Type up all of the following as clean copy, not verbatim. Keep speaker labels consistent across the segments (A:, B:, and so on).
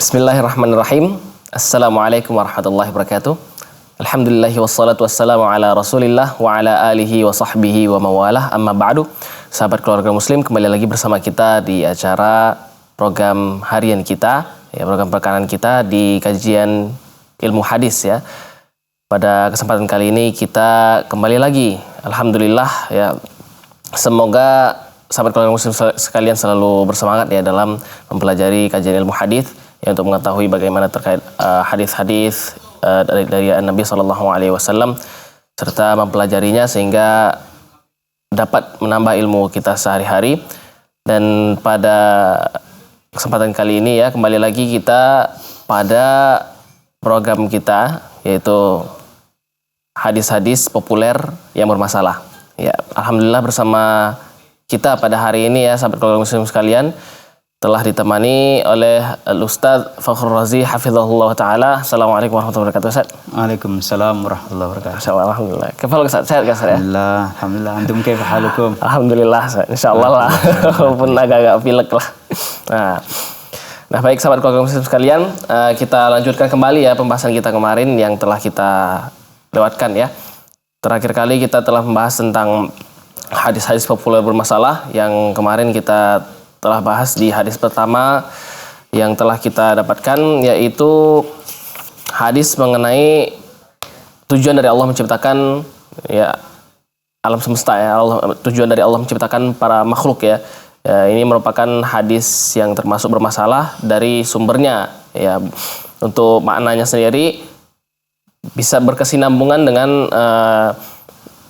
A: Bismillahirrahmanirrahim. Assalamualaikum warahmatullahi wabarakatuh. Alhamdulillahi wassalatu wassalamu ala rasulillah wa ala alihi wa sahbihi wa mawalah, amma ba'du. Sahabat keluarga muslim, kembali lagi bersama kita di acara program harian kita, ya, program perkanan kita di kajian ilmu hadis, ya. Pada kesempatan kali ini kita kembali lagi, alhamdulillah, ya. Semoga sahabat keluarga muslim sekalian selalu bersemangat, ya, dalam mempelajari kajian ilmu hadis, ya, untuk mengetahui bagaimana terkait hadis-hadis dari Nabi SAW, serta mempelajarinya sehingga dapat menambah ilmu kita sehari-hari. Dan pada kesempatan kali ini, ya, kembali lagi kita pada program kita, yaitu hadis-hadis populer yang bermasalah. Ya, alhamdulillah bersama kita pada hari ini, ya, sahabat keluarga muslim sekalian, telah ditemani oleh Al-Ustaz Fakhrul Razi hafizahullah ta'ala. Assalamualaikum warahmatullahi wabarakatuh, Ustaz.
B: Waalaikumsalam warahmatullahi wabarakatuh.
A: Alhamdulillah. Kefal Ustaz, sehat Ustaz, ya?
B: Alhamdulillah. Antum kaifa halukum?
A: Alhamdulillah, insyaallah lah. Walaupun agak-agak pilek lah. Nah, baik sahabat keluarga muslim sekalian, kita lanjutkan kembali, ya, pembahasan kita kemarin yang telah kita lewatkan, ya. Terakhir kali kita telah membahas tentang hadis-hadis populer bermasalah yang kemarin kita telah bahas di hadis pertama yang telah kita dapatkan, yaitu hadis mengenai tujuan dari Allah menciptakan, ya, alam semesta, ya, tujuan dari Allah menciptakan para makhluk, ya. Ini merupakan hadis yang termasuk bermasalah dari sumbernya, ya. Untuk maknanya sendiri bisa berkesinambungan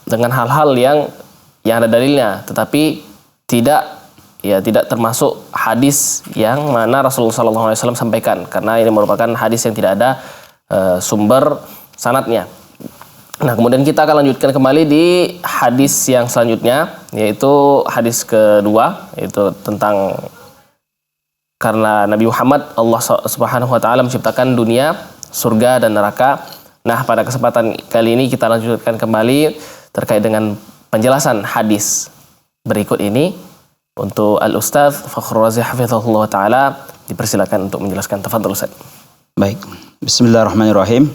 A: dengan hal-hal yang ada dalilnya, tetapi tidak termasuk hadis yang mana Rasulullah SAW sampaikan, karena ini merupakan hadis yang tidak ada sumber sanadnya. Nah, kemudian kita akan lanjutkan kembali di hadis yang selanjutnya, yaitu hadis kedua, yaitu tentang karena Nabi Muhammad Allah Subhanahu wa taala menciptakan dunia, surga dan neraka. Nah, pada kesempatan kali ini kita lanjutkan kembali terkait dengan penjelasan hadis berikut ini. Untuk Al-Ustaz Fakhrul Razi hafizahullah ta'ala, dipersilakan untuk menjelaskan. Tafadhol, Ustaz.
B: Baik. Bismillahirrahmanirrahim.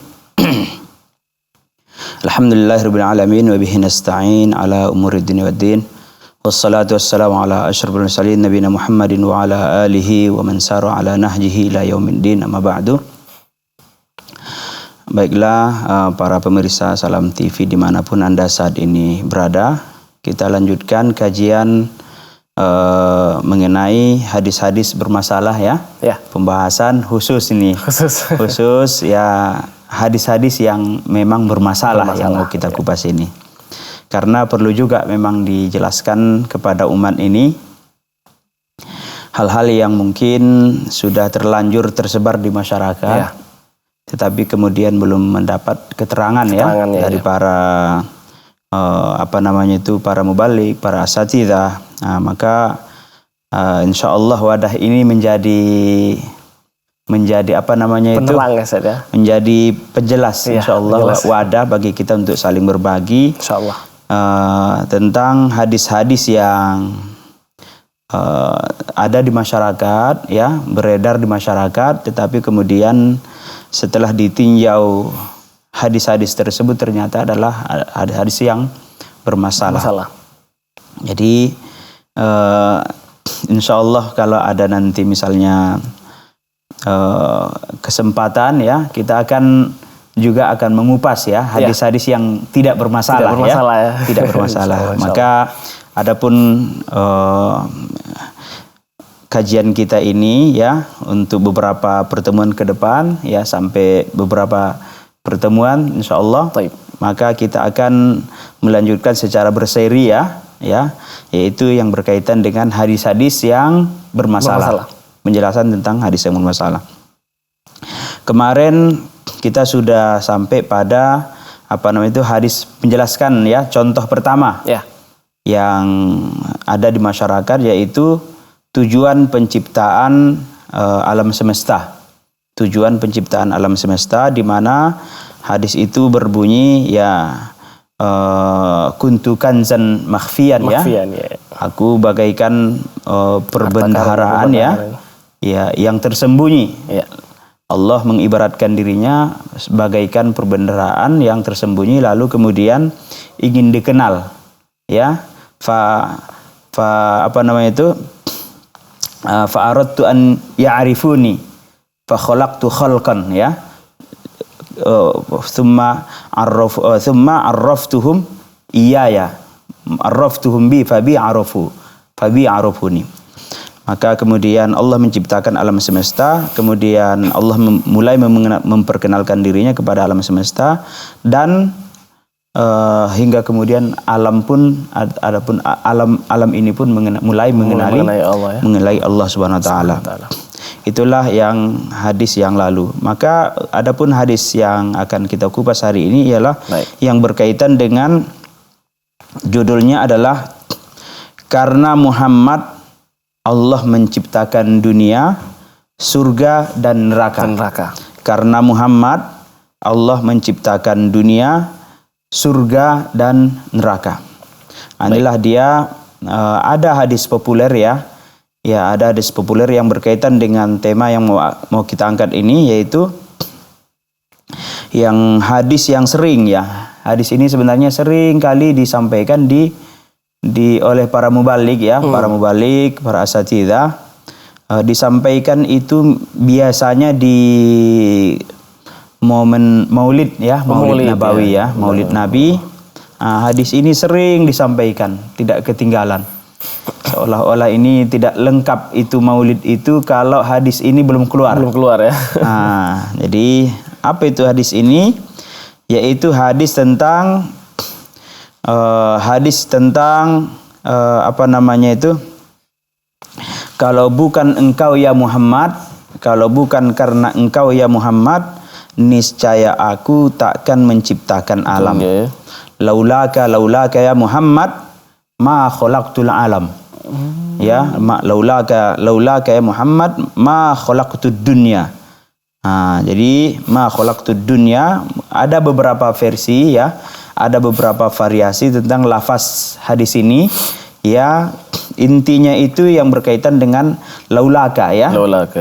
B: Alhamdulillahirabbil alamin wa bihi nasta'in ala umurid dunya waddin. Wassalatu wassalamu ala asyrafil mursalin nabiyina Muhammadin wa ala alihi wa man sara ala nahjihi ila yaumiddin, amma ba'du. Baiklah, para pemirsa Salam TV dimanapun Anda saat ini berada, kita lanjutkan kajian mengenai hadis-hadis bermasalah, ya. Pembahasan khusus ini. Khusus, ya, hadis-hadis yang memang bermasalah yang mau kita kupas ini. Karena perlu juga memang dijelaskan kepada umat ini hal-hal yang mungkin sudah terlanjur tersebar di masyarakat, tetapi kemudian belum mendapat keterangan, dari para para mubalik, para asatidzah. Nah, maka insya Allah wadah ini menjadi
A: penerang, ya, Ustaz, ya?
B: Menjadi penjelas, insya Allah, wadah bagi kita untuk saling berbagi,
A: insya Allah,
B: tentang hadis-hadis yang ada di masyarakat, ya, beredar di masyarakat, tetapi kemudian setelah ditinjau hadis-hadis tersebut ternyata adalah hadis yang bermasalah. Jadi insya Allah kalau ada nanti misalnya kesempatan, ya, kita akan mengupas, ya, hadis-hadis yang tidak bermasalah, ya. Tidak bermasalah. Maka adapun kajian kita ini, ya, untuk beberapa pertemuan ke depan, ya, sampai beberapa pertemuan insya Allah, maka kita akan melanjutkan secara berseri, ya, yaitu yang berkaitan dengan hadis-hadis yang bermasalah. Penjelasan tentang hadis yang bermasalah. Kemarin kita sudah sampai pada hadis menjelaskan, ya, contoh pertama, yang ada di masyarakat, yaitu tujuan penciptaan alam semesta. Tujuan penciptaan alam semesta, di mana hadis itu berbunyi, ya, kuntu kanzan makhfiyan, ya. Aku bagaikan perbendaharaan, ya, yang tersembunyi. Allah mengibaratkan dirinya sebagaikan perbendaharaan yang tersembunyi lalu kemudian ingin dikenal, ya. Apa namanya itu? Fa aradtu an ya'rifuni fa khalaqtu khalqan, ya. Thumma arraftuhum iyaya, arraftuhum bi fabi arafuni. Maka kemudian Allah menciptakan alam semesta, kemudian Allah mulai memperkenalkan dirinya kepada alam semesta, dan hingga kemudian alam ini pun mulai mengenali Allah Subhanahu wa taala. Itulah yang hadis yang lalu. Maka adapun hadis yang akan kita kupas hari ini ialah yang berkaitan dengan judulnya adalah karena Muhammad Allah menciptakan dunia, surga dan neraka. Karena Muhammad Allah menciptakan dunia, surga dan neraka. Inilah dia ada hadis populer, ya. Ya, ada hadis populer yang berkaitan dengan tema yang mau kita angkat ini, yaitu yang hadis yang sering, ya. Hadis ini sebenarnya sering kali disampaikan oleh para mubalik, ya, para mubalik, para asatidzah, disampaikan itu biasanya di momen Maulid, ya, Maulid Nabawi, ya, Maulid Nabi. Hadis ini sering disampaikan, tidak ketinggalan. Seolah-olah ini tidak lengkap itu Maulid itu kalau hadis ini belum keluar. Ya. Jadi apa itu hadis ini? Yaitu hadis tentang apa namanya itu? Kalau bukan engkau ya Muhammad, kalau bukan karena engkau ya Muhammad, niscaya aku takkan menciptakan alam. Laulaka ya Muhammad, ma khalaqtul alam. Ya, laulaka ya Muhammad, ma khalaqtud dunya. Jadi ma khalaqtud dunya, ada beberapa versi, ya. Ada beberapa variasi tentang lafaz hadis ini, ya. Intinya itu yang berkaitan dengan laulaka, ya.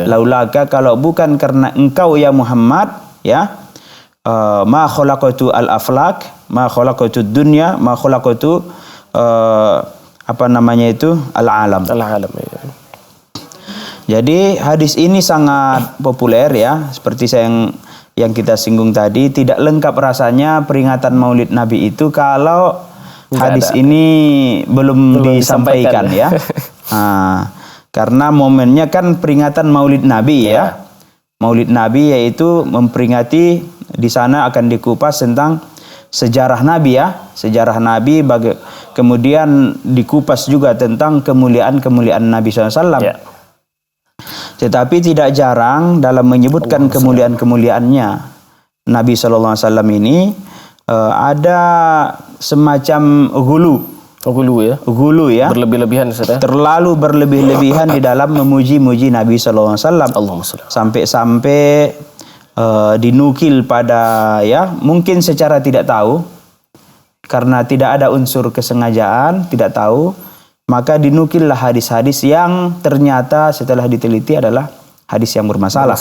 B: Laulaka, kalau bukan karena engkau ya Muhammad, ya. Ma khalaqatu al-aflak, ma khalaqatu dunya, ma khalaqatu apa namanya itu? Al-alam. Ya. Jadi hadis ini sangat populer, ya. Seperti yang kita singgung tadi, tidak lengkap rasanya peringatan Maulid Nabi itu kalau hadis ini belum disampaikan, ya. Karena momennya kan peringatan Maulid Nabi, ya. Maulid Nabi yaitu memperingati, di sana akan dikupas tentang sejarah Nabi, ya. Sejarah Nabi, kemudian dikupas juga tentang kemuliaan Nabi SAW. Ya. Tetapi tidak jarang dalam menyebutkan kemuliaan-kemuliaannya Nabi SAW ini ada semacam gulu, ya. Berlebih-lebihan, terlalu berlebih-lebihan di dalam memuji-muji Nabi SAW. Sampai-sampai dinukil pada, ya, mungkin secara tidak tahu, karena tidak ada unsur kesengajaan, tidak tahu, maka dinukillah hadis-hadis yang ternyata setelah diteliti adalah hadis yang bermasalah.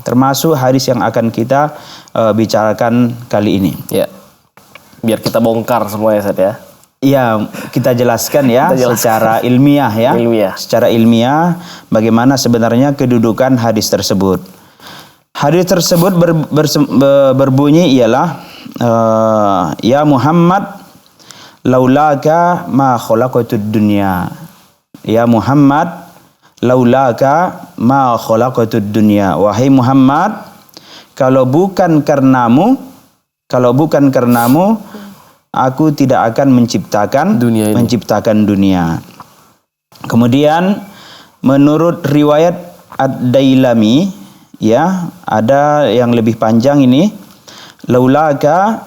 B: Termasuk hadis yang akan kita bicarakan kali ini. Ya. Biar kita bongkar semuanya, Ustaz, ya. Ya, kita jelaskan, ya, secara ilmiah, ya. Secara ilmiah bagaimana sebenarnya kedudukan hadis tersebut. Hadis tersebut berbunyi ialah ya Muhammad, laulaka ma khalaqatud dunya. Ya Muhammad, laulaka ma khalaqatud dunya. Wahai Muhammad, kalau bukan karenamu, aku tidak akan menciptakan dunia. Kemudian menurut riwayat Ad-Dailami, ya, ada yang lebih panjang ini, laulaka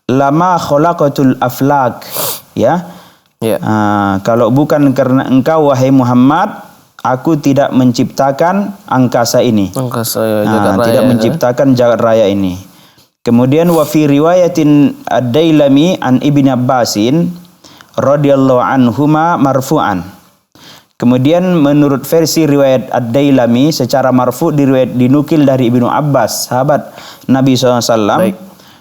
B: lama khalaqatul aflak, ya. Kalau bukan karena engkau wahai Muhammad, aku tidak menciptakan angkasa ini. Tidak menciptakan jagat raya ini. Kemudian wa fi riwayatin Ad-Dailami an Ibnu Abbasin radhiyallahu anhuma marfu'an. Kemudian menurut versi riwayat Ad-Dailami secara marfu dinukil dari Ibnu Abbas, sahabat Nabi SAW,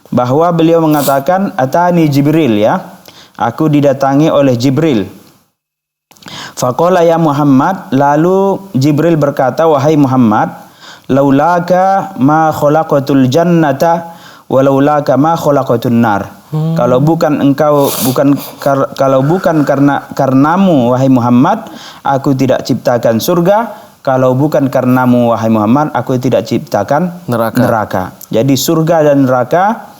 B: bahwa beliau mengatakan, atani Jibril, ya, aku didatangi oleh Jibril. Faqala ya Muhammad, lalu Jibril berkata, wahai Muhammad, laulaka ma khalaqatul jannata walaulaka ma khalaqatun nar. Kalau bukan engkau, kalau bukan karenamu wahai Muhammad, aku tidak ciptakan surga. Kalau bukan karenamu wahai Muhammad, aku tidak ciptakan neraka. Jadi surga dan neraka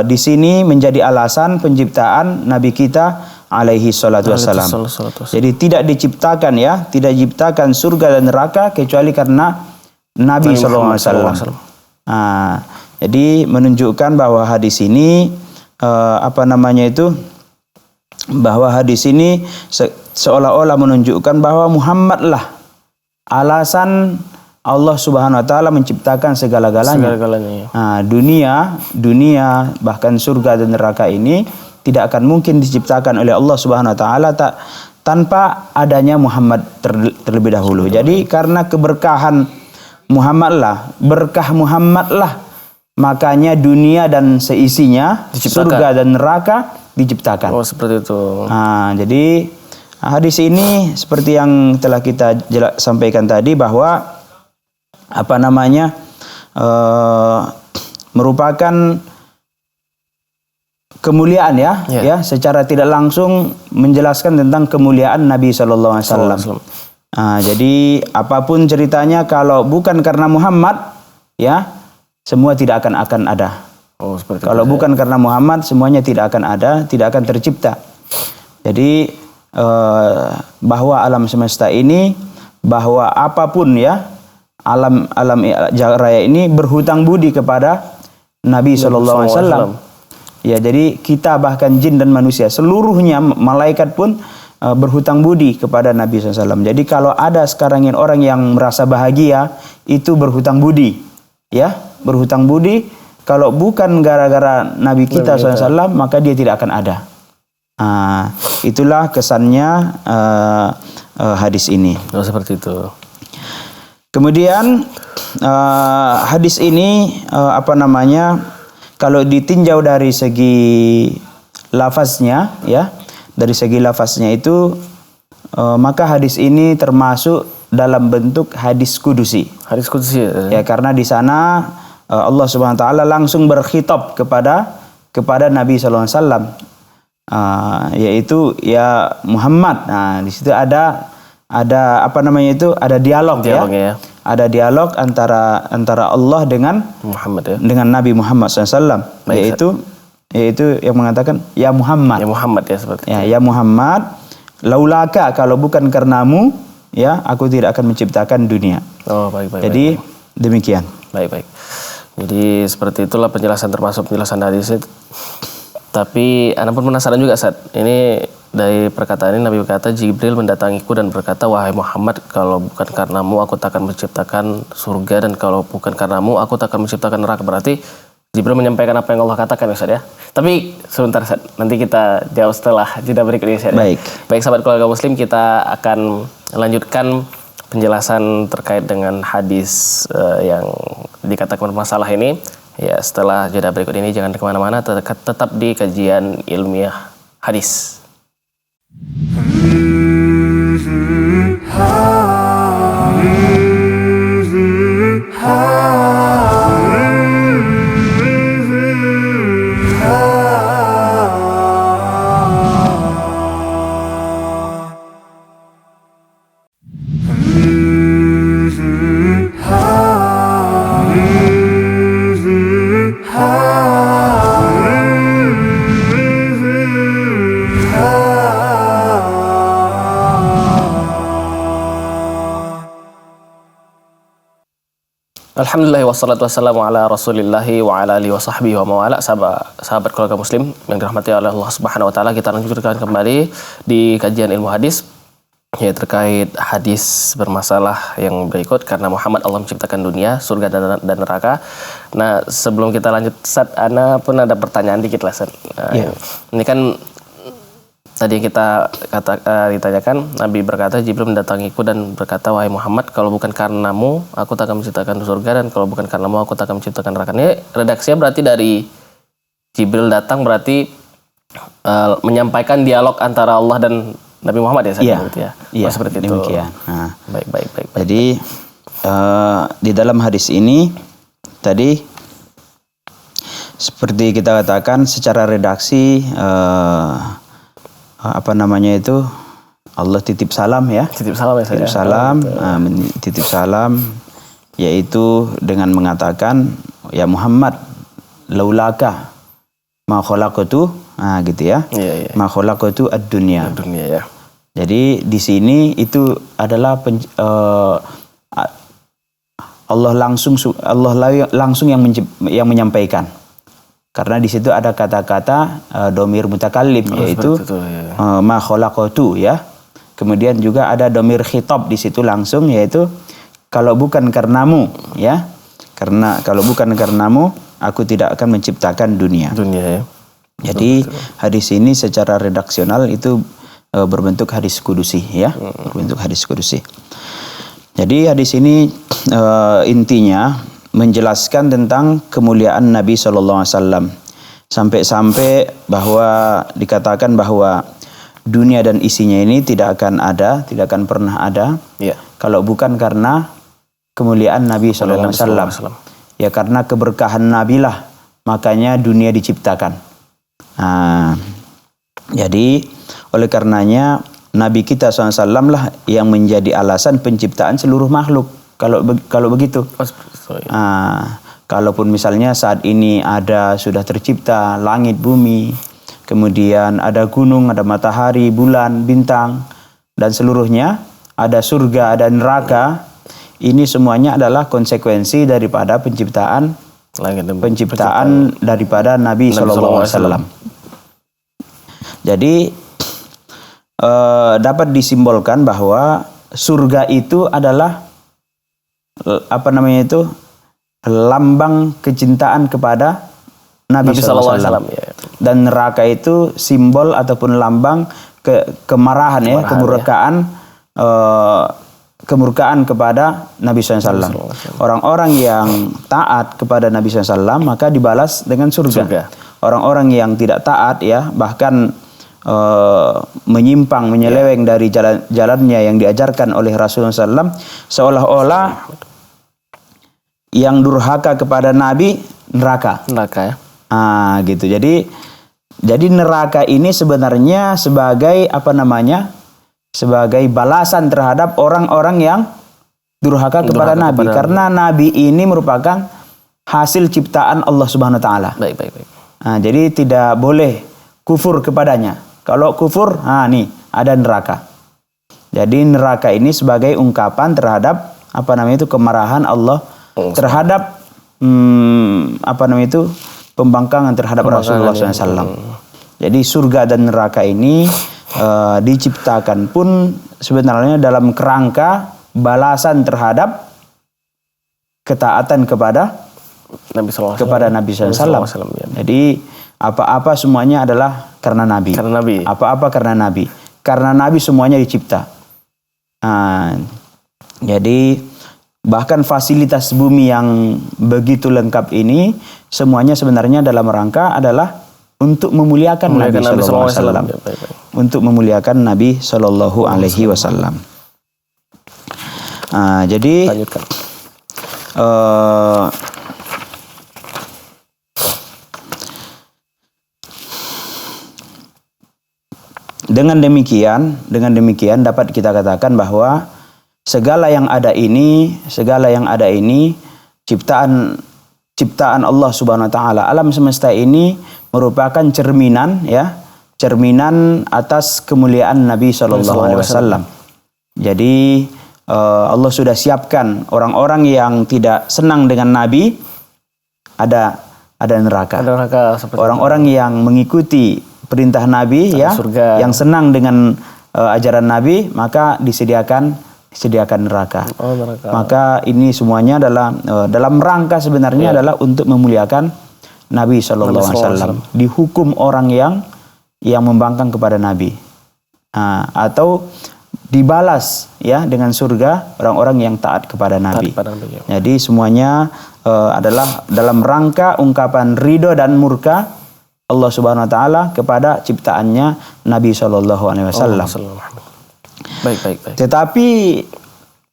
B: di sini menjadi alasan penciptaan Nabi kita alaihi salatu wassalam. Jadi tidak diciptakan, ya, tidak diciptakan surga dan neraka kecuali karena Nabi sallallahu alaihi wasallam. Jadi menunjukkan bahwa hadis ini bahwa hadis ini seolah-olah menunjukkan bahwa Muhammadlah alasan Allah Subhanahu wa taala menciptakan segala-galanya. Dunia bahkan surga dan neraka ini tidak akan mungkin diciptakan oleh Allah Subhanahu wa taala tanpa adanya Muhammad terlebih dahulu. Jadi karena keberkahan Muhammadlah, berkah Muhammadlah, makanya dunia dan seisinya, surga dan neraka diciptakan.
A: Oh, seperti itu.
B: Jadi hadis ini seperti yang telah kita sampaikan tadi, bahwa merupakan kemuliaan, ya, secara tidak langsung menjelaskan tentang kemuliaan Nabi Sallallahu Alaihi Wasallam. Jadi apapun ceritanya, kalau bukan karena Muhammad, ya, semua tidak akan ada. Kalau bukan karena Muhammad, semuanya tidak akan ada, tidak akan tercipta. Jadi bahwa alam semesta ini, bahwa apapun, ya, alam jagat raya ini berhutang budi kepada Nabi Sallallahu Alaihi Wasallam. Ya, jadi kita, bahkan jin dan manusia seluruhnya, malaikat pun berhutang budi kepada Nabi SAW. Jadi kalau ada sekarang orang yang merasa bahagia, itu berhutang budi, ya, berhutang budi. Kalau bukan gara-gara Nabi kita SAW, maka dia tidak akan ada. Itulah kesannya hadis ini.
A: Seperti itu.
B: Kemudian hadis ini kalau ditinjau dari segi lafaznya, ya, dari segi lafaznya itu, maka hadis ini termasuk dalam bentuk hadis kudusi.
A: Hadis kudusi,
B: ya, karena di sana Allah Subhanahu wa taala langsung berkhitab kepada Nabi sallallahu alaihi wasallam, yaitu ya Muhammad. Di situ ada dialog, ya. Ada dialog antara Allah dengan
A: Muhammad, ya,
B: dengan Nabi Muhammad SAW, yaitu yang mengatakan ya Muhammad.
A: Ya Muhammad, ya, seperti itu.
B: Ya Muhammad, laulaka, kalau bukan karenamu, ya, aku tidak akan menciptakan dunia.
A: Baik.
B: Jadi demikian.
A: Baik. Jadi seperti itulah penjelasan, termasuk penjelasan hadis itu. Tapi Anda pun penasaran juga, Ustaz. Ini dari perkataan ini Nabi berkata, Jibril mendatangiku dan berkata, wahai Muhammad, kalau bukan karenamu aku takkan menciptakan surga, dan kalau bukan karenamu aku takkan menciptakan neraka. Berarti Jibril menyampaikan apa yang Allah katakan, Ustaz, ya. Tapi sebentar, Ustaz, nanti kita jawab setelah jeda berikut ini, Ustaz. Baik, sahabat keluarga muslim, kita akan lanjutkan penjelasan terkait dengan hadis yang dikatakan bermasalah ini, ya, setelah jeda berikut ini. Jangan kemana-mana, tetap di kajian ilmiah hadis. Alhamdulillah wassalatu wassalamu ala rasulillahi wa ala alihi wa sahbihi wa mawala. Sahabat keluarga muslim yang dirahmati oleh Allah Subhanahu wa taala, kita lanjutkan kembali di kajian ilmu hadis, ya, terkait hadis bermasalah yang berikut. Karena Muhammad Allah menciptakan dunia, surga dan neraka. Nah, sebelum kita lanjut, Ustaz, Ana pun ada pertanyaan dikit lah, Ustaz. Ini kan tadi kita ditanyakan, Nabi berkata, Jibril mendatangiku dan berkata, wahai Muhammad, kalau bukan karenamu aku tak akan menciptakan surga, dan kalau bukan karenamu aku tak akan menciptakan neraka. Ini redaksinya berarti dari Jibril datang, berarti menyampaikan dialog antara Allah dan Nabi Muhammad ya?
B: Iya,
A: seperti itu.
B: Demikian. Nah,
A: baik.
B: Jadi di dalam hadis ini tadi seperti kita katakan secara redaksi Allah titip salam ya.
A: Titip salam ya saya.
B: Titip salam yaitu dengan mengatakan ya Muhammad laulaka ma khalaqtu gitu ya.
A: Iya.
B: Ma khalaqtu ad-dunya.
A: Dunia ya.
B: Jadi di sini itu adalah Allah langsung yang menyampaikan. Karena di situ ada kata-kata domir mutakallim yaitu ma khalaqtu ya. Kemudian juga ada domir khitab di situ langsung yaitu kalau bukan karenamu ya. Kalau bukan karenamu aku tidak akan menciptakan dunia.
A: Dunia ya.
B: Jadi hadis ini secara redaksional itu berbentuk hadis kudusi ya. Berbentuk hadis kudusi. Jadi hadis ini intinya menjelaskan tentang kemuliaan Nabi SAW sampai-sampai bahwa dikatakan bahwa dunia dan isinya ini tidak akan pernah ada kalau bukan karena kemuliaan Nabi SAW. Ya karena keberkahan Nabi lah makanya dunia diciptakan. Jadi oleh karenanya Nabi kita SAW lah yang menjadi alasan penciptaan seluruh makhluk. Kalau begitu, kalaupun misalnya saat ini sudah tercipta langit, bumi, kemudian ada gunung, ada matahari, bulan, bintang, dan seluruhnya, ada surga, ada neraka, ini semuanya adalah konsekuensi daripada penciptaan daripada Nabi SAW. Jadi dapat disimbolkan bahwa surga itu adalah lambang kecintaan kepada Nabi SAW. Dan neraka itu simbol ataupun lambang kemarahan ya, kemurkaan kepada Nabi SAW. Orang-orang yang taat kepada Nabi SAW maka dibalas dengan surga. Orang-orang yang tidak taat ya, bahkan menyimpang, menyeleweng dari jalannya yang diajarkan oleh Rasulullah SAW, seolah-olah yang durhaka kepada Nabi neraka ya. Gitu. Jadi neraka ini sebenarnya sebagai sebagai balasan terhadap orang-orang yang durhaka kepada Nabi. Karena Nabi ini merupakan hasil ciptaan Allah Subhanahu wa taala.
A: Baik.
B: Jadi tidak boleh kufur kepadanya. Kalau kufur, ada neraka. Jadi neraka ini sebagai ungkapan terhadap kemarahan Allah terhadap pembangkangan terhadap Rasulullah SAW. Jadi surga dan neraka ini diciptakan pun sebenarnya dalam kerangka balasan terhadap ketaatan kepada Nabi SAW. Jadi apa-apa semuanya adalah karena Nabi. Apa-apa karena Nabi. Karena Nabi semuanya dicipta. Jadi bahkan fasilitas bumi yang begitu lengkap ini semuanya sebenarnya dalam rangka adalah untuk memuliakan Nabi Sallallahu Alaihi Wasallam. Untuk memuliakan Nabi Sallallahu Alaihi Wasallam. Jadi dengan demikian dapat kita katakan bahwa segala yang ada ini ciptaan Allah Subhanahu wa taala, alam semesta ini merupakan cerminan atas kemuliaan Nabi sallallahu alaihi wasallam. Jadi Allah sudah siapkan orang-orang yang tidak senang dengan Nabi ada neraka. Orang-orang yang mengikuti perintah Nabi yang senang dengan ajaran Nabi maka disediakan neraka. Maka ini semuanya adalah dalam rangka sebenarnya adalah untuk memuliakan Nabi Sallallahu Alaihi Wasallam. Dihukum orang yang membangkang kepada Nabi. atau dibalas ya dengan surga orang-orang yang taat kepada Nabi. Jadi semuanya adalah dalam rangka ungkapan ridho dan murka Allah Subhanahu wa taala kepada ciptaannya Nabi sallallahu alaihi wasallam.
A: Baik.
B: Tetapi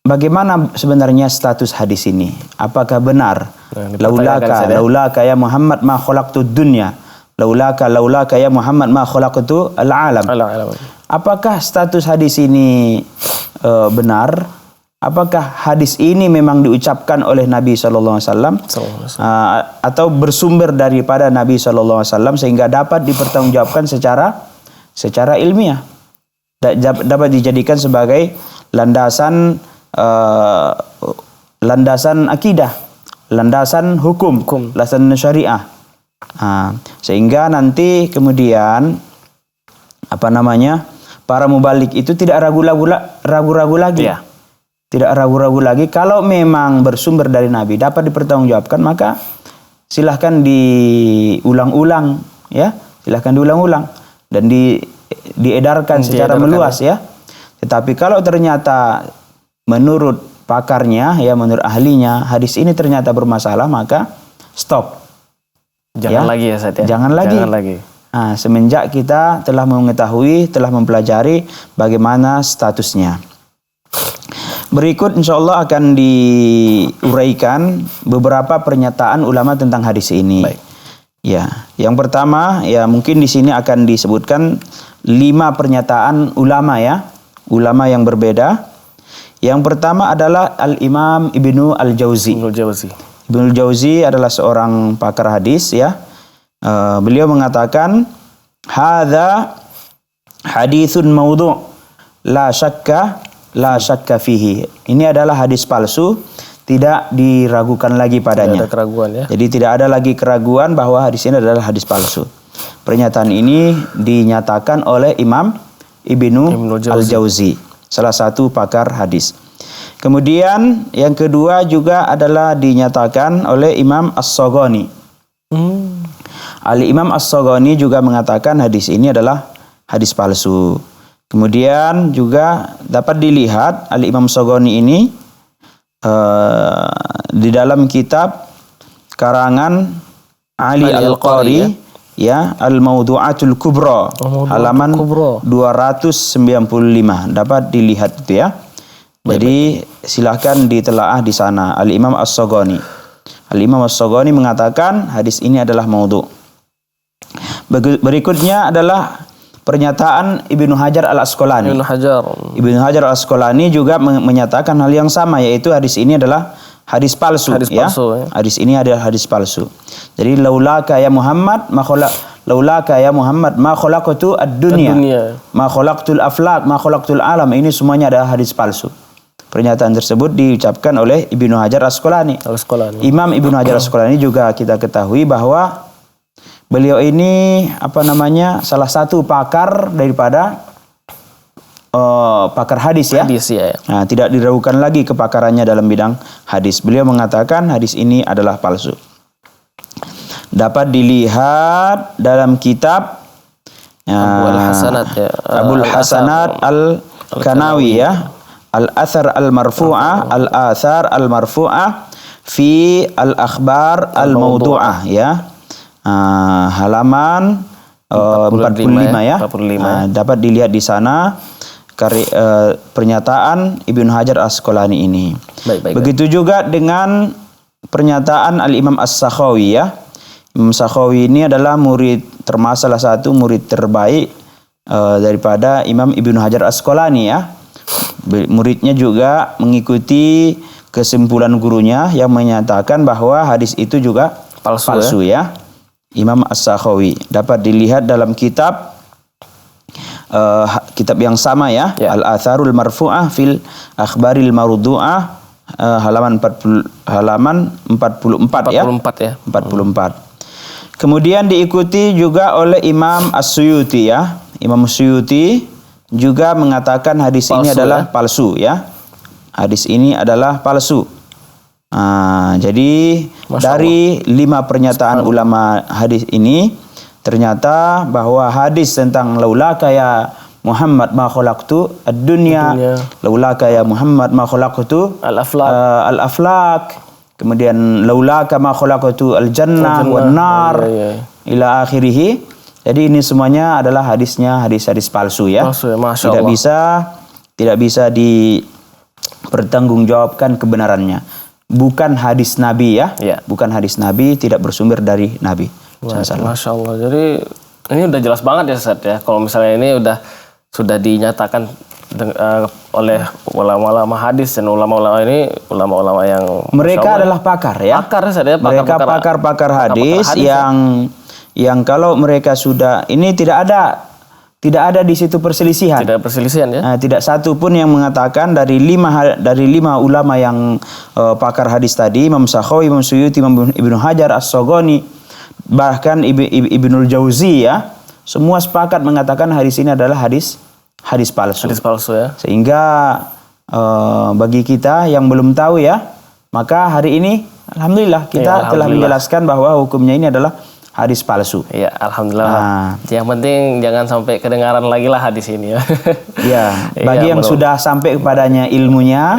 B: bagaimana sebenarnya status hadis ini? Apakah benar? Laulaka ya Muhammad ma khalaqtud dunya. Laulaka ya Muhammad ma khalaqtu al-alam. Apakah status hadis ini benar? Apakah hadis ini memang diucapkan oleh Nabi sallallahu alaihi wasallam atau bersumber daripada Nabi sallallahu alaihi wasallam sehingga dapat dipertanggungjawabkan secara ilmiah? Dapat dijadikan sebagai landasan akidah, landasan hukum, landasan syariah. Sehingga nanti kemudian para mubalik itu tidak ragu-ragu lagi.
A: Ya.
B: Tidak ragu-ragu lagi kalau memang bersumber dari Nabi dapat dipertanggungjawabkan, maka silahkan diulang-ulang ya, silahkan diulang-ulang dan diedarkan secara meluas ya. Tetapi kalau ternyata menurut pakarnya ya, menurut ahlinya hadis ini ternyata bermasalah, maka stop.
A: Jangan lagi ya Ustaz ya.
B: Jangan lagi. Semenjak kita telah mengetahui, telah mempelajari bagaimana statusnya. Berikut insya Allah akan diuraikan beberapa pernyataan ulama tentang hadis ini.
A: Baik.
B: Ya, yang pertama ya mungkin di sini akan disebutkan 5 pernyataan ulama ya, ulama yang berbeda. Yang pertama adalah Al-Imam Ibnu Al-Jauzi. Ibnu Al-Jauzi adalah seorang pakar hadis ya. Beliau mengatakan hadza haditsun maudhu' la syakka fihi. Ini adalah hadis palsu, tidak diragukan lagi padanya.
A: Tidak ada keraguan ya.
B: Jadi tidak ada lagi keraguan bahwa hadis ini adalah hadis palsu. Pernyataan ini dinyatakan oleh Imam Ibnu Al-Jauzi, salah satu pakar hadis. Kemudian yang kedua juga adalah dinyatakan oleh Imam As-Saghani. Al-Imam As-Saghani juga mengatakan hadis ini adalah hadis palsu. Kemudian juga dapat dilihat Al-Imam As-Saghani ini di dalam kitab karangan Ali Al-Qari ya, Al-Mawdu'atul Kubra, halaman 295. Dapat dilihat itu ya. Jadi silahkan ditelaah di sana. Al-Imam As-Saghani. Al-Imam As-Saghani mengatakan hadis ini adalah maudhu'. Berikutnya adalah pernyataan Ibnu Hajar Al-Asqalani. Ibnu Hajar Al-Asqalani juga menyatakan hal yang sama, yaitu hadis ini adalah hadis palsu. Ya. Hadis ini adalah hadis palsu. Jadi laulaka ya Muhammad ma khalaqtu ad-dunya ma khalaqtul aflaq ma khalaqtul alam. Ini semuanya adalah hadis palsu. Pernyataan tersebut diucapkan oleh Ibnu Hajar Al-Asqalani. Imam Ibnu Hajar Al-Asqalani juga kita ketahui bahwa beliau ini salah satu pakar daripada pakar hadis ya. Nah, tidak diragukan lagi kepakarannya dalam bidang hadis. Beliau mengatakan hadis ini adalah palsu. Dapat dilihat dalam kitab Abul Hasanat Al-Kanawi ya, Al-Athar Al-Marfu'ah fi Al-Akhbar Al-Mawdu'ah ya. Halaman 45 ya. Dapat dilihat di sana pernyataan Ibnu Hajar Al-Asqalani ini. Begitu juga dengan pernyataan Al-Imam As-Sakhawi ya. Imam Sakhawi ini adalah salah satu murid terbaik daripada Imam Ibnu Hajar Al-Asqalani ya. Muridnya juga mengikuti kesimpulan gurunya yang menyatakan bahwa hadis itu juga palsu ya. Imam As-Sakhawi dapat dilihat dalam kitab yang sama ya, Al-Atharul Marfu'ah fil Akhbaril Mardu'ah, halaman 44 ya. 44. Kemudian diikuti juga oleh Imam As-Suyuti ya. Imam As-Suyuti juga mengatakan hadis ini adalah palsu ya. Hadis ini adalah palsu. Jadi dari 5 pernyataan ulama hadis ini ternyata bahwa hadis tentang laulaka ya Muhammad ma khalaqtu ad-dunya, laulaka ya Muhammad ma khalaqtu al-aflak. Kemudian laulaka ma khalaqtu al-jannah wan nar ila akhirih. Jadi ini semuanya adalah hadis-hadis palsu ya.
A: Masya Allah.
B: Tidak bisa dipertanggungjawabkan kebenarannya. Bukan hadis Nabi ya. Bukan hadis Nabi, tidak bersumber dari Nabi.
A: Masya Allah. Jadi ini udah jelas banget ya Ustaz ya. Kalau misalnya ini sudah dinyatakan oleh ulama-ulama hadis, dan ulama-ulama ini ulama-ulama yang
B: mereka adalah pakar ya. Mereka pakar hadis yang kalau mereka sudah ini tidak ada di situ perselisihan.
A: Tidak perselisihan ya.
B: Tidak satu pun yang mengatakan dari lima ulama yang pakar hadis tadi, Imam Sakhawi, Imam Suyuti, Imam Ibnu Hajar As-Shogoni, bahkan Ibnul Jauzi ya, semua sepakat mengatakan hadis ini adalah hadis palsu.
A: Hadis palsu ya.
B: Sehingga bagi kita yang belum tahu ya, maka hari ini alhamdulillah kita telah menjelaskan bahwa hukumnya ini adalah hadis palsu.
A: Iya, alhamdulillah. Yang penting jangan sampai kedengaran lagi lah hadis ini ya.
B: Iya, bagi yang sudah sampai kepadanya ilmunya,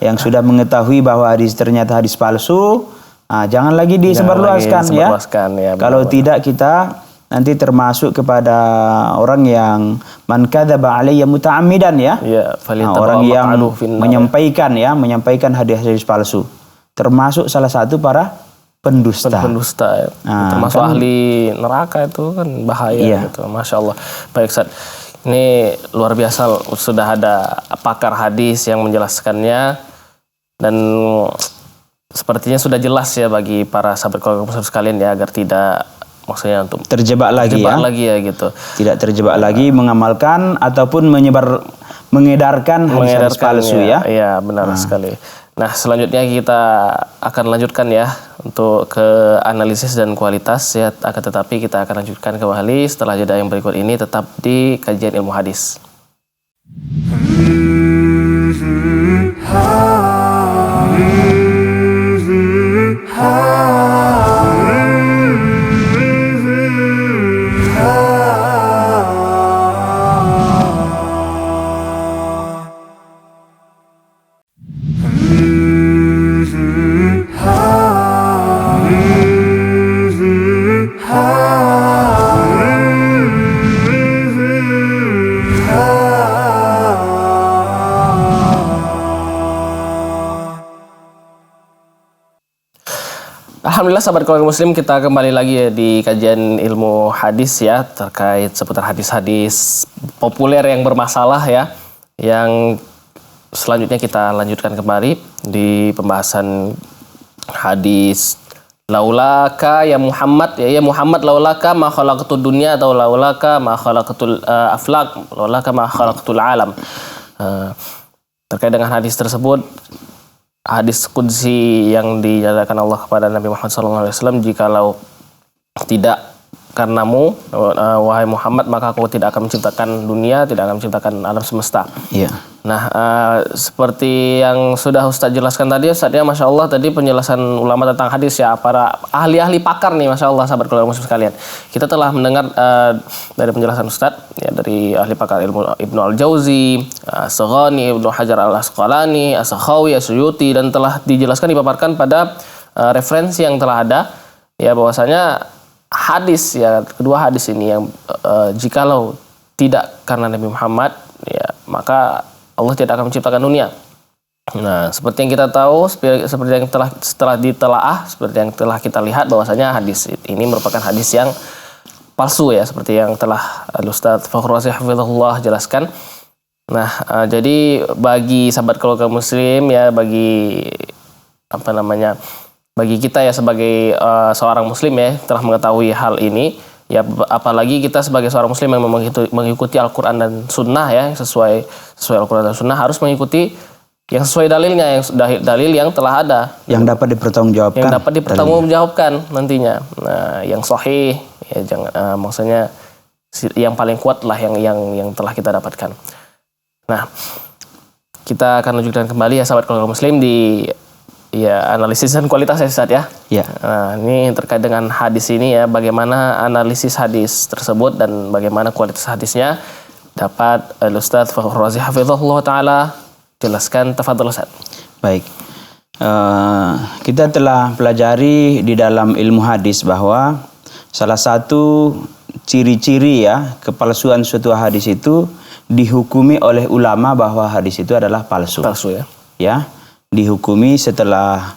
B: yang sudah mengetahui bahwa hadis ternyata hadis palsu, jangan lagi disebarluaskan ya. Kalau tidak kita nanti termasuk kepada orang yang man kadzaba alayya muta'ammidan ya. Orang yang menyampaikan hadis-hadis palsu. Termasuk salah satu para pendusta
A: ya. Termasuk ahli neraka itu kan bahaya gitu. Masya Allah. Baik Ustaz. Ini luar biasa, sudah ada pakar hadis yang menjelaskannya, dan sepertinya sudah jelas ya bagi para sahabat keluarga muslim sekalian ya, agar tidak maksudnya untuk
B: terjebak lagi ya
A: gitu.
B: Tidak terjebak lagi mengamalkan ataupun mengedarkan hadis palsu ya.
A: Iya, benar sekali. Nah, selanjutnya kita akan lanjutkan ya untuk ke analisis dan kualitas ya, akan tetapi kita akan lanjutkan kembali setelah jeda yang berikut ini, tetap di kajian ilmu hadis. Alhamdulillah sahabat keluarga muslim, kita kembali lagi ya di kajian ilmu hadis ya, terkait seputar hadis-hadis populer yang bermasalah ya. Yang selanjutnya kita lanjutkan kembali di pembahasan hadis laulaka ya Muhammad ya Muhammad laulaka ma khalaqtud dunya, atau laulaka ma khalaqtul aflak, laulaka ma khalaqtul alam. Terkait dengan hadis tersebut, hadis qudsi yang dinyatakan Allah kepada Nabi Muhammad SAW, jikalau tidak karenamu wahai Muhammad, maka aku tidak akan menciptakan dunia, tidak akan menciptakan alam semesta. Nah, seperti yang sudah Ustaz jelaskan tadi, Ustaz ya, Masya Allah, tadi penjelasan ulama tentang hadis ya, para ahli-ahli pakar nih, Masya Allah, sahabat keluarga muslim sekalian. Kita telah mendengar dari penjelasan Ustaz ya, dari ahli pakar ilmu Ibnu Al-Jauzi, As-Saghani, Ibnu Hajar Al-Asqalani, As-Sakhawi, As-Suyuti, dan telah dijelaskan, dipaparkan pada referensi yang telah ada ya, bahwasanya hadis ya, kedua hadis ini yang jikalau tidak karena Nabi Muhammad ya, maka Allah tidak akan menciptakan dunia. Nah, seperti yang kita tahu, seperti yang setelah ditelaah, seperti yang telah kita lihat, bahwasanya hadis ini merupakan hadis yang palsu ya, seperti yang telah Ustaz Fakhrul Razi hafizahullah jelaskan. Nah, jadi bagi sahabat keluarga muslim ya, bagi bagi kita ya sebagai seorang muslim ya, telah mengetahui hal ini ya, apalagi kita sebagai seorang muslim yang mengikuti Al-Quran dan Sunnah ya, sesuai Al-Quran dan Sunnah, harus mengikuti yang sesuai dalilnya, yang dalil yang telah ada, yang dapat dipertanggungjawabkan nantinya. Nah, yang sahih ya, jangan maksudnya yang paling kuat lah yang telah kita dapatkan. Nah, kita akan lanjutkan kembali ya sahabat keluarga muslim di analisis dan kualitas ya Ustaz ya. Nah, ini terkait dengan hadis ini ya, bagaimana analisis hadis tersebut dan bagaimana kualitas hadisnya. dapat Ustaz Fakhrul Razi hafizahullah taala jelaskan. Tafadhol Ustaz.
B: Baik. Kita telah pelajari di dalam ilmu hadis bahwa salah satu ciri-ciri ya kepalsuan suatu hadis itu dihukumi oleh ulama bahwa hadis itu adalah palsu.
A: Palsu ya.
B: Ya, dihukumi setelah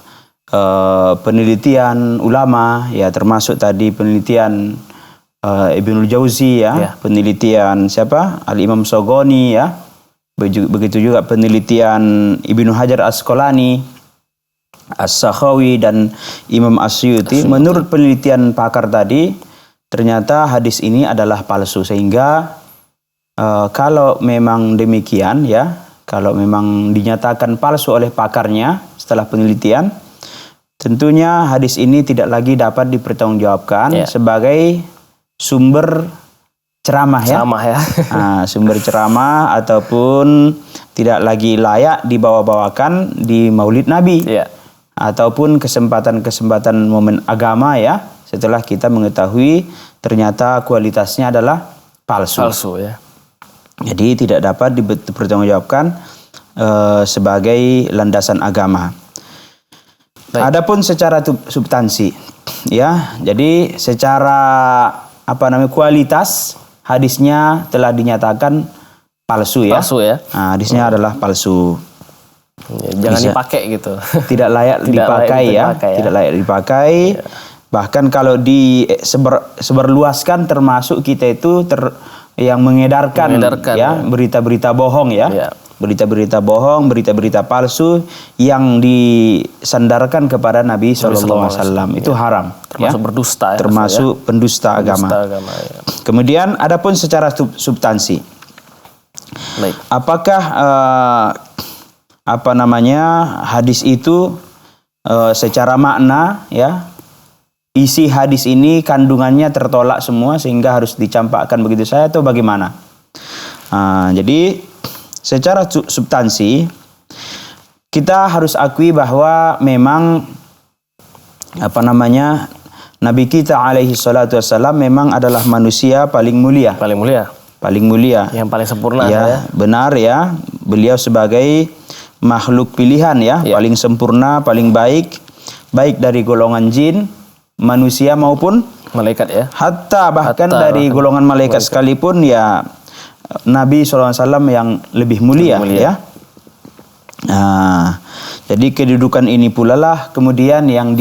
B: penelitian ulama ya, termasuk tadi penelitian Ibnul Jauzi ya, penelitian siapa? Al-Imam Sogoni ya. Begitu juga penelitian Ibnu Hajar Asqalani, As-Sakhawi dan Imam Asyuti. Menurut penelitian pakar tadi, ternyata hadis ini adalah palsu, sehingga kalau memang demikian ya, kalau memang dinyatakan palsu oleh pakarnya setelah penelitian, tentunya hadis ini tidak lagi dapat dipertanggungjawabkan sebagai sumber ceramah ya. Sumber ceramah ataupun tidak lagi layak dibawa-bawakan di Maulid Nabi. Ataupun kesempatan-kesempatan momen agama ya, setelah kita mengetahui ternyata kualitasnya adalah palsu.
A: Palsu ya.
B: Jadi tidak dapat dipertanggungjawabkan sebagai landasan agama. Adapun secara substansi ya, jadi secara kualitas hadisnya telah dinyatakan palsu ya.
A: Palsu ya.
B: Nah, hadisnya adalah palsu.
A: Jangan dipakai gitu.
B: Tidak layak dipakai ya. Tidak layak dipakai. Bahkan kalau seberluaskan, termasuk kita itu yang mengedarkan ya berita-berita bohong ya. Berita-berita bohong, berita-berita palsu yang disandarkan kepada Nabi SAW itu haram.
A: Termasuk berdusta ya.
B: Termasuk pendusta agama. Kemudian adapun secara substansi.
A: Baik.
B: Apakah hadis itu secara makna ya, isi hadis ini kandungannya tertolak semua sehingga harus dicampakkan begitu saja atau bagaimana? Jadi secara substansi kita harus akui bahwa memang Nabi kita alaihi salatu wassalam memang adalah manusia paling mulia. Paling mulia.
A: Yang paling sempurna
B: ya. Benar ya. Beliau sebagai makhluk pilihan ya, paling sempurna, paling baik dari golongan jin, manusia maupun
A: malaikat ya.
B: Bahkan dari golongan malaikat sekalipun ya, Nabi SAW yang lebih mulia ya. Jadi kedudukan ini pula lah kemudian yang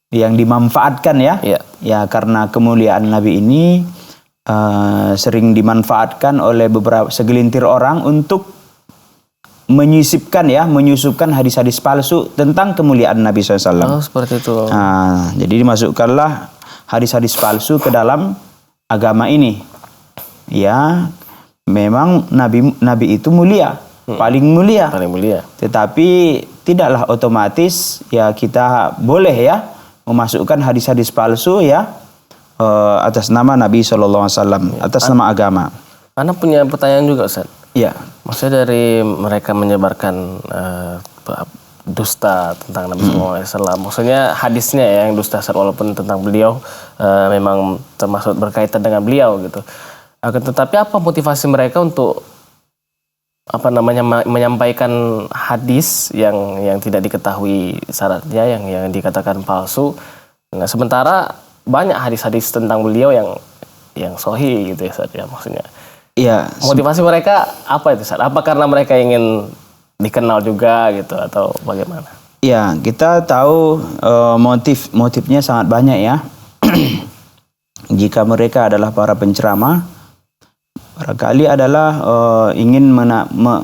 B: dimanfaatkan ya. Ya, karena kemuliaan Nabi ini sering dimanfaatkan oleh segelintir orang untuk menyusupkan hadis-hadis palsu tentang kemuliaan Nabi SAW.
A: Oh, seperti itu.
B: Jadi dimasukkanlah hadis-hadis palsu ke dalam agama ini. Ya, memang Nabi itu mulia, paling mulia. Tetapi tidaklah otomatis ya kita boleh ya memasukkan hadis-hadis palsu ya atas nama Nabi SAW, atas nama agama.
A: Anda punya pertanyaan juga, Ustaz?
B: Ya.
A: Maksudnya dari mereka menyebarkan dusta tentang Nabi SAW. Maksudnya hadisnya ya yang dusta, walaupun tentang beliau memang termasuk berkaitan dengan beliau gitu. Tetapi apa motivasi mereka untuk menyampaikan hadis yang tidak diketahui syaratnya, yang dikatakan palsu. Nah, sementara banyak hadis-hadis tentang beliau yang sahih gitu ya, Ustaz, ya maksudnya.
B: Iya.
A: Motivasi mereka apa itu, Ustaz? Apa karena mereka ingin dikenal juga gitu atau bagaimana?
B: Iya, kita tahu motifnya sangat banyak ya. Jika mereka adalah para penceramah, barangkali adalah ingin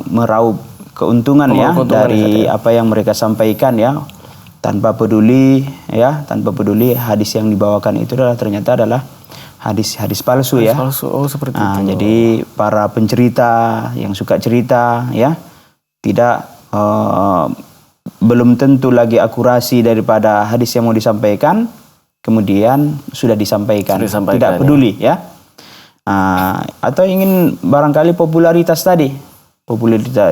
B: meraup keuntungan ya dari apa yang mereka sampaikan ya, tanpa peduli hadis yang dibawakan itu ternyata adalah hadis palsu ya.
A: Oh, seperti itu.
B: Jadi para pencerita yang suka cerita ya, tidak belum tentu lagi akurasi daripada hadis yang mau disampaikan, kemudian sudah disampaikan tidak peduli ya. Atau ingin barangkali popularitas tadi,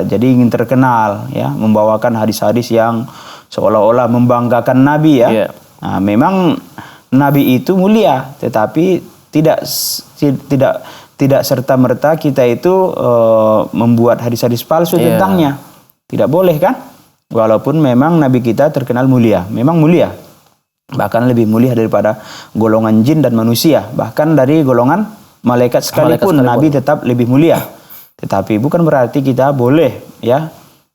B: jadi ingin terkenal ya, membawakan hadis-hadis yang seolah-olah membanggakan Nabi ya. Memang Nabi itu mulia, tetapi tidak tidak serta-merta kita itu membuat hadis-hadis palsu tentangnya. Tidak boleh kan? Walaupun memang Nabi kita terkenal mulia. Memang mulia. Bahkan lebih mulia daripada golongan jin dan manusia. Bahkan dari golongan malaikat sekalipun. Nabi tetap lebih mulia. Tetapi bukan berarti kita boleh ya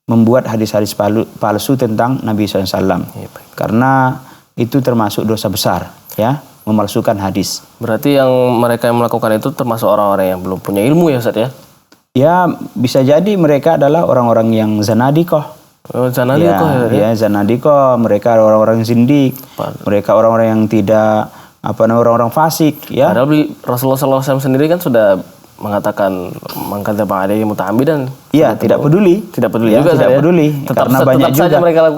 B: membuat hadis-hadis palsu tentang Nabi SAW. Karena itu termasuk dosa besar ya. Memalsukan hadis.
A: Berarti yang mereka yang melakukan itu termasuk orang-orang yang belum punya ilmu ya Ustaz ya?
B: Ya, bisa jadi mereka adalah orang-orang yang zanadikoh.
A: Oh, zanadikoh
B: ya? Ya, zanadikoh. Mereka orang-orang zindik. Mereka orang-orang yang tidak, orang-orang fasik. Ya.
A: Padahal Rasulullah SAW sendiri kan sudah mengatakan mengkadzaba alaihi muta'ammidan.
B: Iya, tidak peduli.
A: Tidak peduli
B: ya,
A: juga.
B: Tidak peduli. Karena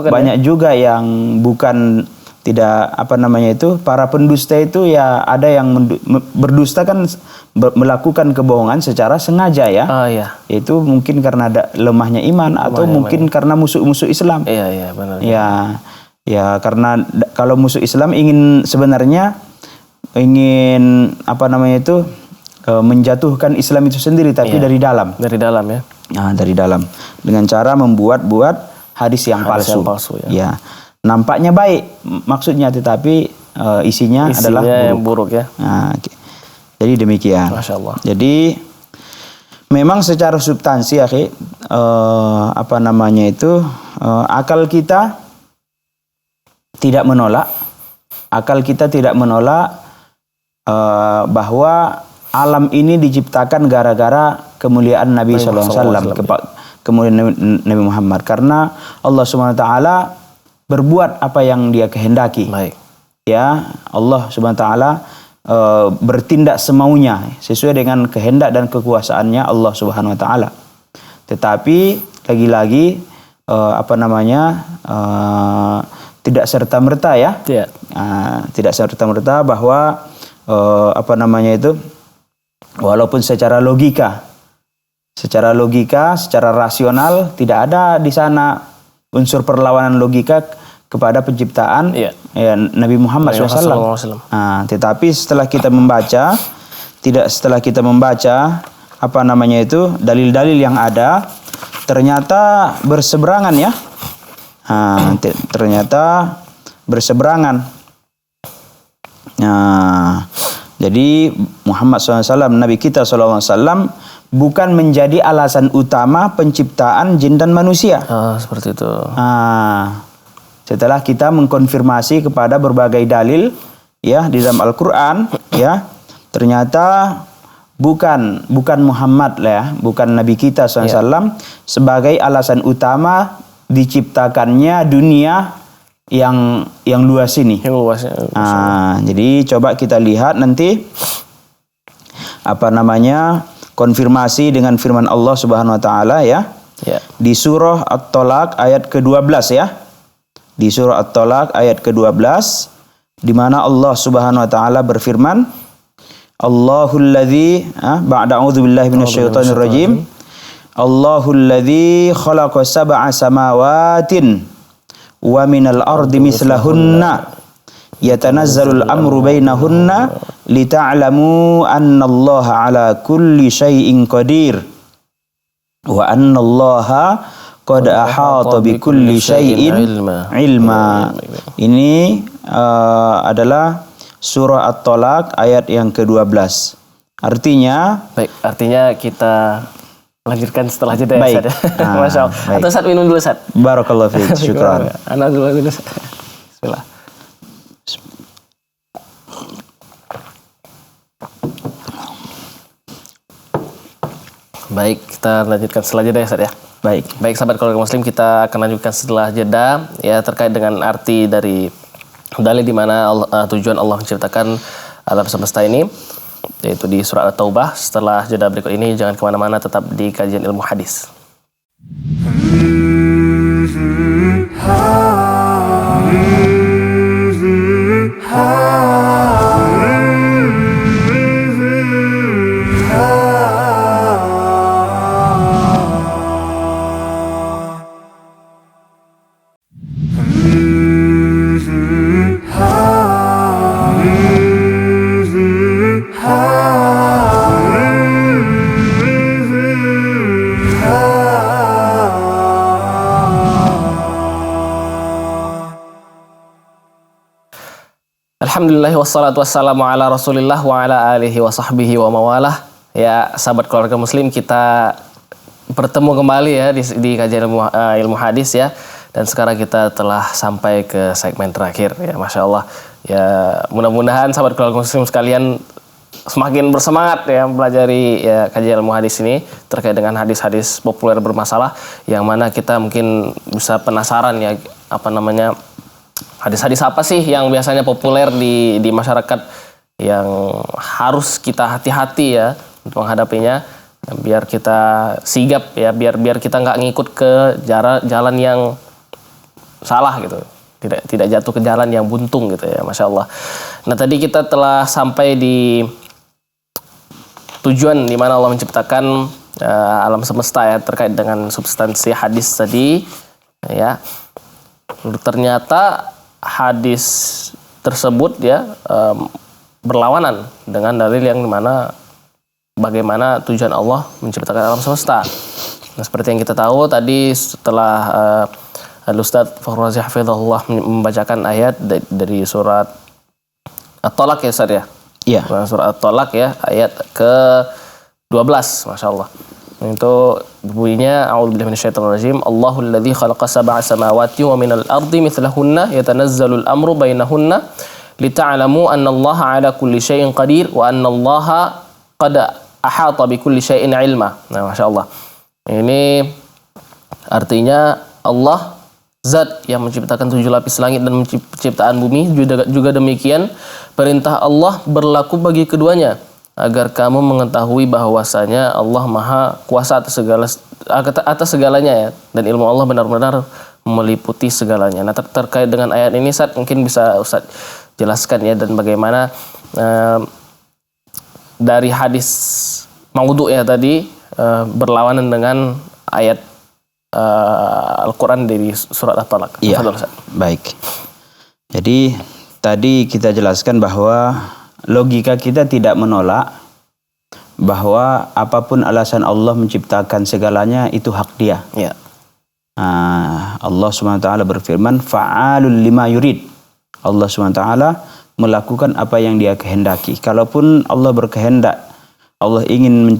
B: banyak juga yang bukan tidak para pendusta itu ya ada yang berdusta kan melakukan kebohongan secara sengaja ya.
A: Iya.
B: Itu mungkin karena ada lemahnya iman atau mungkin karena musuh-musuh Islam.
A: Iya benar.
B: Ya karena kalau musuh Islam sebenarnya ingin menjatuhkan Islam itu sendiri tapi dari dalam.
A: Dari dalam ya.
B: Nah, dari dalam dengan cara membuat hadis yang palsu. Ya. Nampaknya baik maksudnya tetapi isinya adalah
A: buruk ya.
B: Nah, jadi demikian.
A: Masya Allah.
B: Jadi memang secara substansi akal kita tidak menolak bahwa alam ini diciptakan gara-gara kemuliaan Nabi SAW, kemuliaan Nabi Muhammad, karena Allah Subhanahu Wa Taala berbuat apa yang Dia kehendaki.
A: Baik.
B: Ya, Allah Subhanahu Wa Taala bertindak semaunya sesuai dengan kehendak dan kekuasaannya Allah Subhanahu Wa Taala. Tetapi lagi-lagi tidak serta-merta ya. Tidak serta-merta bahwa walaupun secara logika, secara rasional tidak ada di sana unsur perlawanan logika kepada penciptaan Nabi Muhammad SAW. Tetapi setelah kita membaca dalil-dalil yang ada, ternyata berseberangan ya. Ternyata berseberangan. Jadi Muhammad SAW, Nabi kita SAW bukan menjadi alasan utama penciptaan jin dan manusia.
A: Seperti itu.
B: Setelah kita mengkonfirmasi kepada berbagai dalil ya di dalam Al-Qur'an ya, ternyata bukan Muhammad lah ya, bukan Nabi kita SAW sebagai alasan utama diciptakannya dunia yang luas ini.
A: Yang luas ya.
B: Jadi coba kita lihat nanti konfirmasi dengan firman Allah Subhanahu Wa Taala ya. Di surah At-Talaq ayat ke-12 ya. Di surah At-Talaq ayat ke-12 di mana Allah Subhanahu Wa Taala berfirman, Allahul ladzi ba'da a'udzubillahi minasyaitonir rajim. Allahul ladzi khalaqa sab'a samawatin wa minal ardi mislahunna yatanazzalul amru bainahunna lita'lamu annallaha ala kulli syai'in qadir wa annallaha qad ahata bi kulli syai'in ilma. Ini adalah surah At-Talaq ayat yang ke-12. Artinya
A: kita lanjutkan setelah jeda ya, Ustaz. Masya Allah. Atau Ustaz minum dulu, Ustaz.
B: Barakallahu fiik. Syukran.
A: Ana dulu. Bismillah. Baik, kita lanjutkan setelah jeda ya, Ustaz ya. Baik sahabat keluarga muslim, kita akan lanjutkan setelah jeda ya terkait dengan arti dari dalil di mana tujuan Allah menciptakan alam semesta ini, yaitu di surat At-Taubah. Setelah jeda berikut ini jangan kemana-mana, tetap di kajian ilmu hadis. Alhamdulillah wassalatu wassalamu ala Rasulillah wa ala alihi wa sahbihi wa mawalah. Ya, sahabat keluarga muslim, kita bertemu kembali ya di kajian ilmu hadis ya. Dan sekarang kita telah sampai ke segmen terakhir ya, Masya Allah. Ya, mudah-mudahan sahabat keluarga muslim sekalian semakin bersemangat ya mempelajari ya kajian ilmu hadis ini terkait dengan hadis-hadis populer bermasalah, yang mana kita mungkin bisa penasaran ya, apa namanya, hadis-hadis apa sih yang biasanya populer di masyarakat yang harus kita hati-hati ya untuk menghadapinya, biar kita sigap ya, biar kita nggak ngikut ke jalan yang salah gitu, tidak jatuh ke jalan yang buntung gitu ya, Masya Allah. Nah, tadi kita telah sampai di tujuan di mana Allah menciptakan alam semesta ya, terkait dengan substansi hadis tadi ya. Ternyata hadis tersebut ya berlawanan dengan dalil yang dimana bagaimana tujuan Allah menciptakan alam semesta. Nah, seperti yang kita tahu tadi setelah Al-Ustadz Fakhrul Razi hafizahullah membacakan ayat dari surat At-Tolak ya Ustadz ya?
B: Iya.
A: Surat At-Tolak ya, ayat ke-12, Masya Allah. Itu bunyinya, a'udzubillahi minasyaitonirrajim, Allahul ladzi khalaqa sab'a samawati wa minal ardi mithlahunna yatanazzalul amru bainahunna lita'lamu annallaha 'ala kulli syai'in qadir wa annallaha qad ahata bi kulli syai'in 'ilma. Nah, Masya Allah. Ini artinya Allah zat yang menciptakan 7 lapis langit dan penciptaan bumi, juga demikian perintah Allah berlaku bagi keduanya, agar kamu mengetahui bahwasanya Allah Maha Kuasa atas segalanya ya, dan ilmu Allah benar-benar meliputi segalanya. Nah, terkait dengan ayat ini Ustaz, mungkin bisa Ustaz jelaskan ya, dan bagaimana dari hadis maudhu ya tadi berlawanan dengan ayat Al-Quran dari surat At-Talaq.
B: Iya, baik. Jadi tadi kita jelaskan bahwa logika kita tidak menolak bahwa apapun alasan Allah menciptakan segalanya itu hak Dia.
A: Ya.
B: Allah SWT berfirman, fa'alul lima yurid. Allah SWT melakukan apa yang Dia kehendaki. Kalaupun Allah berkehendak, Allah ingin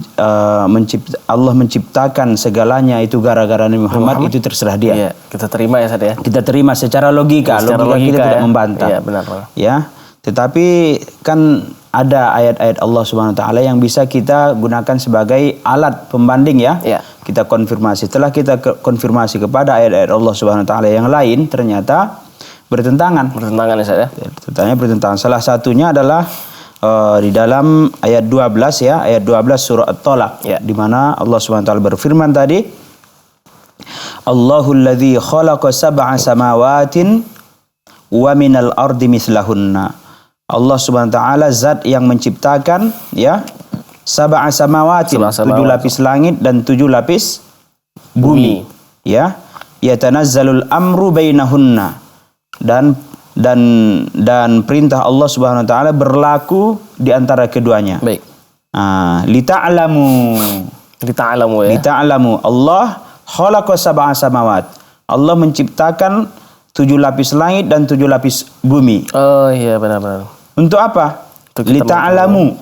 B: Allah menciptakan segalanya itu gara-gara Nabi Muhammad, itu terserah Dia.
A: Iya, kita terima ya Ustaz ya.
B: Kita terima secara logika, logika kita tidak membantah.
A: Iya, benar.
B: Ya. Tetapi kan ada ayat-ayat Allah Subhanahu wa taala yang bisa kita gunakan sebagai alat pembanding ya.
A: Ya.
B: Kita konfirmasi. Setelah kita konfirmasi kepada ayat-ayat Allah Subhanahu wa taala yang lain, ternyata bertentangan.
A: Bertentangan ya Ustaz ya.
B: Ternyata bertentangan. Salah satunya adalah di dalam ayat 12 ya, ayat 12 surah At-Tolaq
A: ya,
B: di mana Allah Subhanahu wa taala berfirman tadi, Allahul ladzi khalaqa sab'a samawatin wa minal ardi mithlahunna. Allah Subhanahu wa taala zat yang menciptakan ya sab'a samawatin, 7 lapis langit dan 7 lapis bumi. Ya, yatanazzalul amru bainahunna, dan perintah Allah Subhanahu wa taala berlaku di antara keduanya.
A: Baik.
B: Lita'lamu ya. Lita'lamu Allah khalaqa sab'a samawat. Allah menciptakan 7 lapis langit dan 7 lapis bumi.
A: Oh iya, benar. Untuk apa?
B: Lita'lamu.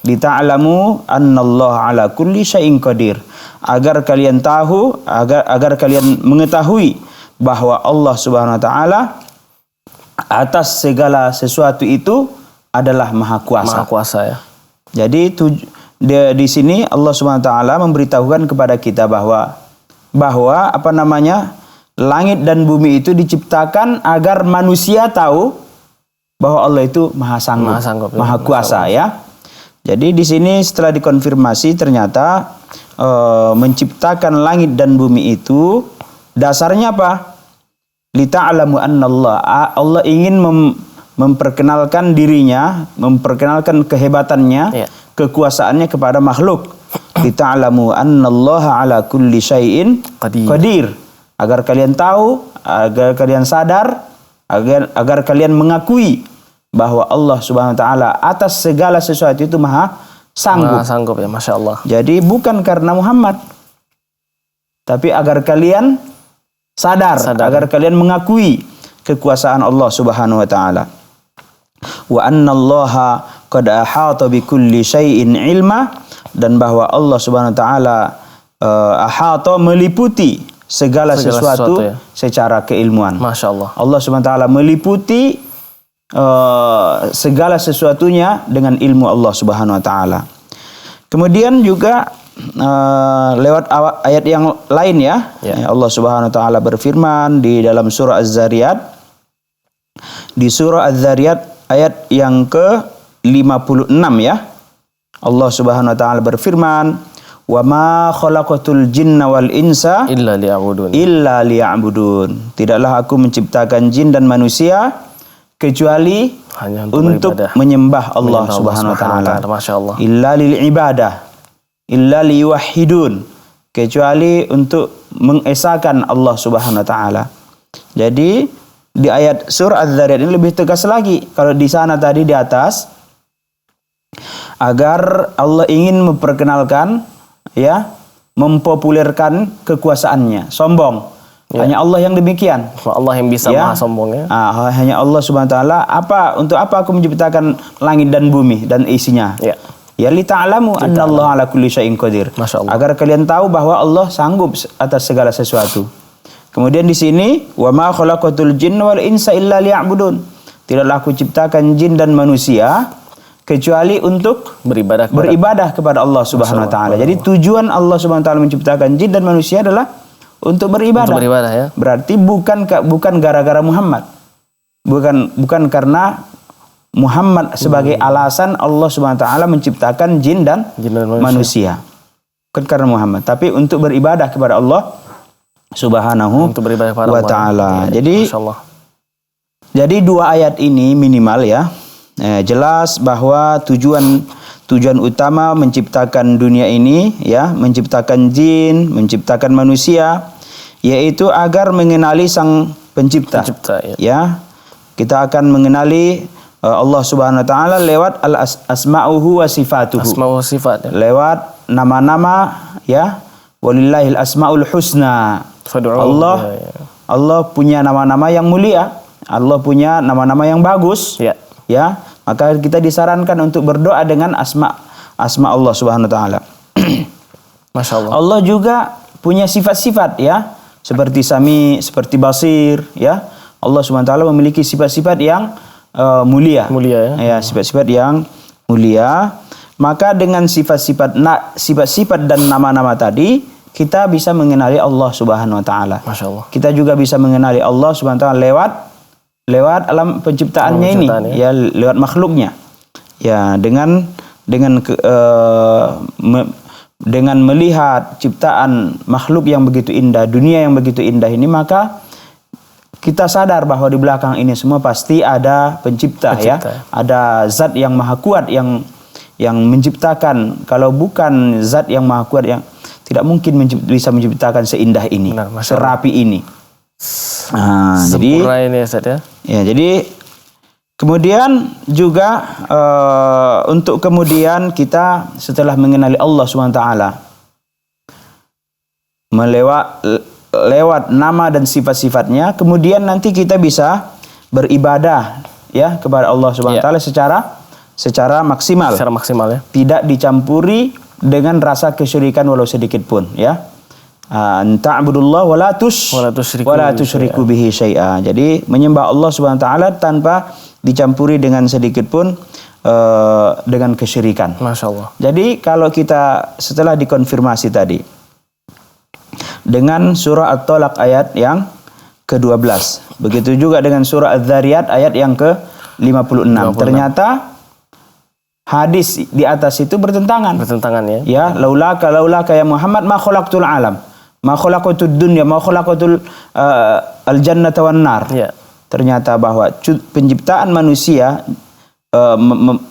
B: Lita'lamu annallaha ala kulli syai'in qadir. Agar kalian tahu, agar kalian mengetahui bahwa Allah Subhanahu wa taala atas segala sesuatu itu adalah Maha Kuasa.
A: Maha Kuasa ya.
B: Jadi di sini Allah Subhanahu wa taala memberitahukan kepada kita bahwa apa namanya? Langit dan bumi itu diciptakan agar manusia tahu bahwa Allah itu Maha Sanggup, Maha Kuasa ya. Jadi di sini setelah dikonfirmasi ternyata menciptakan langit dan bumi itu dasarnya apa? Lita'lamu annallaha, Allah ingin memperkenalkan dirinya, memperkenalkan kehebatannya, kekuasaannya kepada makhluk. Lita'lamu annallaha ala kulli syai'in qadir. Agar kalian tahu, agar kalian sadar, agar kalian mengakui bahwa Allah Subhanahu wa taala atas segala sesuatu itu Maha Sanggup.
A: Maha Sanggup ya, Masya Allah.
B: Jadi bukan karena Muhammad, tapi agar kalian sadar, agar kalian mengakui kekuasaan Allah Subhanahu wa taala. wa annallaha qad ahata bikulli syai'in ilma, dan bahwa Allah Subhanahu wa taala ahata meliputi segala sesuatu ya, secara keilmuan.
A: Masya Allah.
B: Allah Subhanahu wa taala meliputi segala sesuatunya dengan ilmu Allah Subhanahu wa taala. Kemudian juga lewat ayat yang lain ya, Allah Subhanahu wa taala berfirman di dalam surah Az-Zariyat, di surah Az-Zariyat ayat yang ke-56 ya. Allah Subhanahu wa taala berfirman, "Wa ma khalaqatul jinna wal insa illa liya'budun." Tidaklah aku menciptakan jin dan manusia kecuali hanya untuk menyembah Allah Subhanahu wa taala.
A: Masyaallah.
B: Illa lil ibadah, illa liyuwahhidun, kecuali untuk mengesahkan Allah Subhanahu wa taala. Jadi di ayat surah Az-Zariyat ini lebih tegas lagi. Kalau di sana tadi di atas, agar Allah ingin memperkenalkan ya, mempopulerkan kekuasaannya, sombong. Ya. Hanya Allah yang demikian.
A: Allah yang bisa maha sombong ya.
B: Hanya Allah Subhanahu wa taala. Untuk apa aku menciptakan langit dan bumi dan isinya? Ya. Ya li ta'lamu annallaha ala kulli syai'in qadir. Agar kalian tahu bahwa Allah sanggup atas segala sesuatu. Kemudian di sini, wa ma khalaqatul jinna wal insa illa liya'budun. Tidaklah aku ciptakan jin dan manusia kecuali untuk beribadah kepada Allah Subhanahu wa taala. Jadi tujuan Allah Subhanahu wa taala menciptakan jin dan manusia adalah untuk beribadah. Untuk beribadah ya. Berarti bukan gara-gara Muhammad. Bukan karena Muhammad sebagai alasan Allah Subhanahu wa taala menciptakan jin dan manusia. Bukan karena Muhammad, tapi untuk beribadah kepada Allah Subhanahu wa taala. Jadi dua ayat ini minimal ya. Jelas bahwa tujuan utama menciptakan dunia ini ya, menciptakan jin, menciptakan manusia, yaitu agar mengenali sang pencipta ya. Kita akan mengenali Allah Subhanahu wa taala lewat asma'uhu wa sifatuhu. Asma'u sifat ya. Lewat nama-nama ya. Walillahil asmaul husna. Allah punya nama-nama yang mulia. Allah punya nama-nama yang bagus. Ya. Ya, maka kita disarankan untuk berdoa dengan asma Allah Subhanahu wa taala. Masya Allah. Allah juga punya sifat-sifat ya, seperti Sami, seperti Basir ya. Allah Subhanahu wa taala memiliki sifat-sifat yang mulia. Mulia ya. Ya, sifat-sifat yang mulia. Maka dengan sifat-sifat dan nama-nama tadi, kita bisa mengenali Allah Subhanahu wa taala. Masya Allah. Kita juga bisa mengenali Allah Subhanahu wa taala lewat alam penciptaannya ini ya, lewat makhluknya ya, dengan melihat ciptaan makhluk yang begitu indah, dunia yang begitu indah ini, maka kita sadar bahwa di belakang ini semua pasti ada pencipta. Ya, ada zat yang maha kuat yang menciptakan. Kalau bukan zat yang maha kuat, yang tidak mungkin bisa menciptakan seindah ini, serapi ini.
A: Sempurna ini ya Ustaz ya.
B: Ya, jadi kemudian juga untuk kemudian kita setelah mengenali Allah SWT lewat nama dan sifat-sifatnya, kemudian nanti kita bisa beribadah ya kepada Allah SWT secara maksimal. Secara maksimal ya. Tidak dicampuri dengan rasa kesyirikan walau sedikit pun ya. Ta'budullah wa la tusyriku bihi syai'a. Jadi menyembah Allah Subhanahu wa taala tanpa dicampuri dengan sedikit pun dengan kesyirikan. Masya Allah. Jadi kalau kita setelah dikonfirmasi tadi dengan surah At-Talaq ayat yang ke-12, begitu juga dengan surah Az-Zariyat ayat yang ke-56. Ternyata hadis di atas itu bertentangan ya. Ya, laulaka ya Muhammad ma khalaqtul alam. Ma khalaqatud dunya, ma khalaqatul al-jannata wan nar. Ya. Ternyata bahwa penciptaan manusia,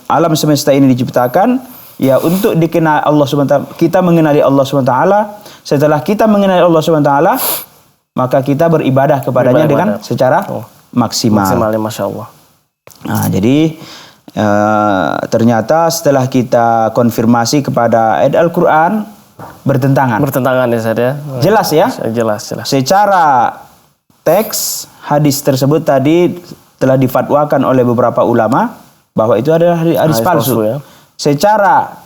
B: alam semesta ini diciptakan ya untuk dikenal Allah SWT. Kita mengenali Allah SWT. Setelah kita mengenali Allah SWT, maka kita beribadah kepadanya dengan secara maksimal. Maksimalnya, Masya Allah. Nah, jadi ternyata setelah kita konfirmasi kepada ayat Al-Quran, bertentangan ya Ustaz ya. Jelas ya? Jelas. Secara teks hadis tersebut tadi telah difatwakan oleh beberapa ulama bahwa itu adalah hadis palsu.
A: Ya.
B: Secara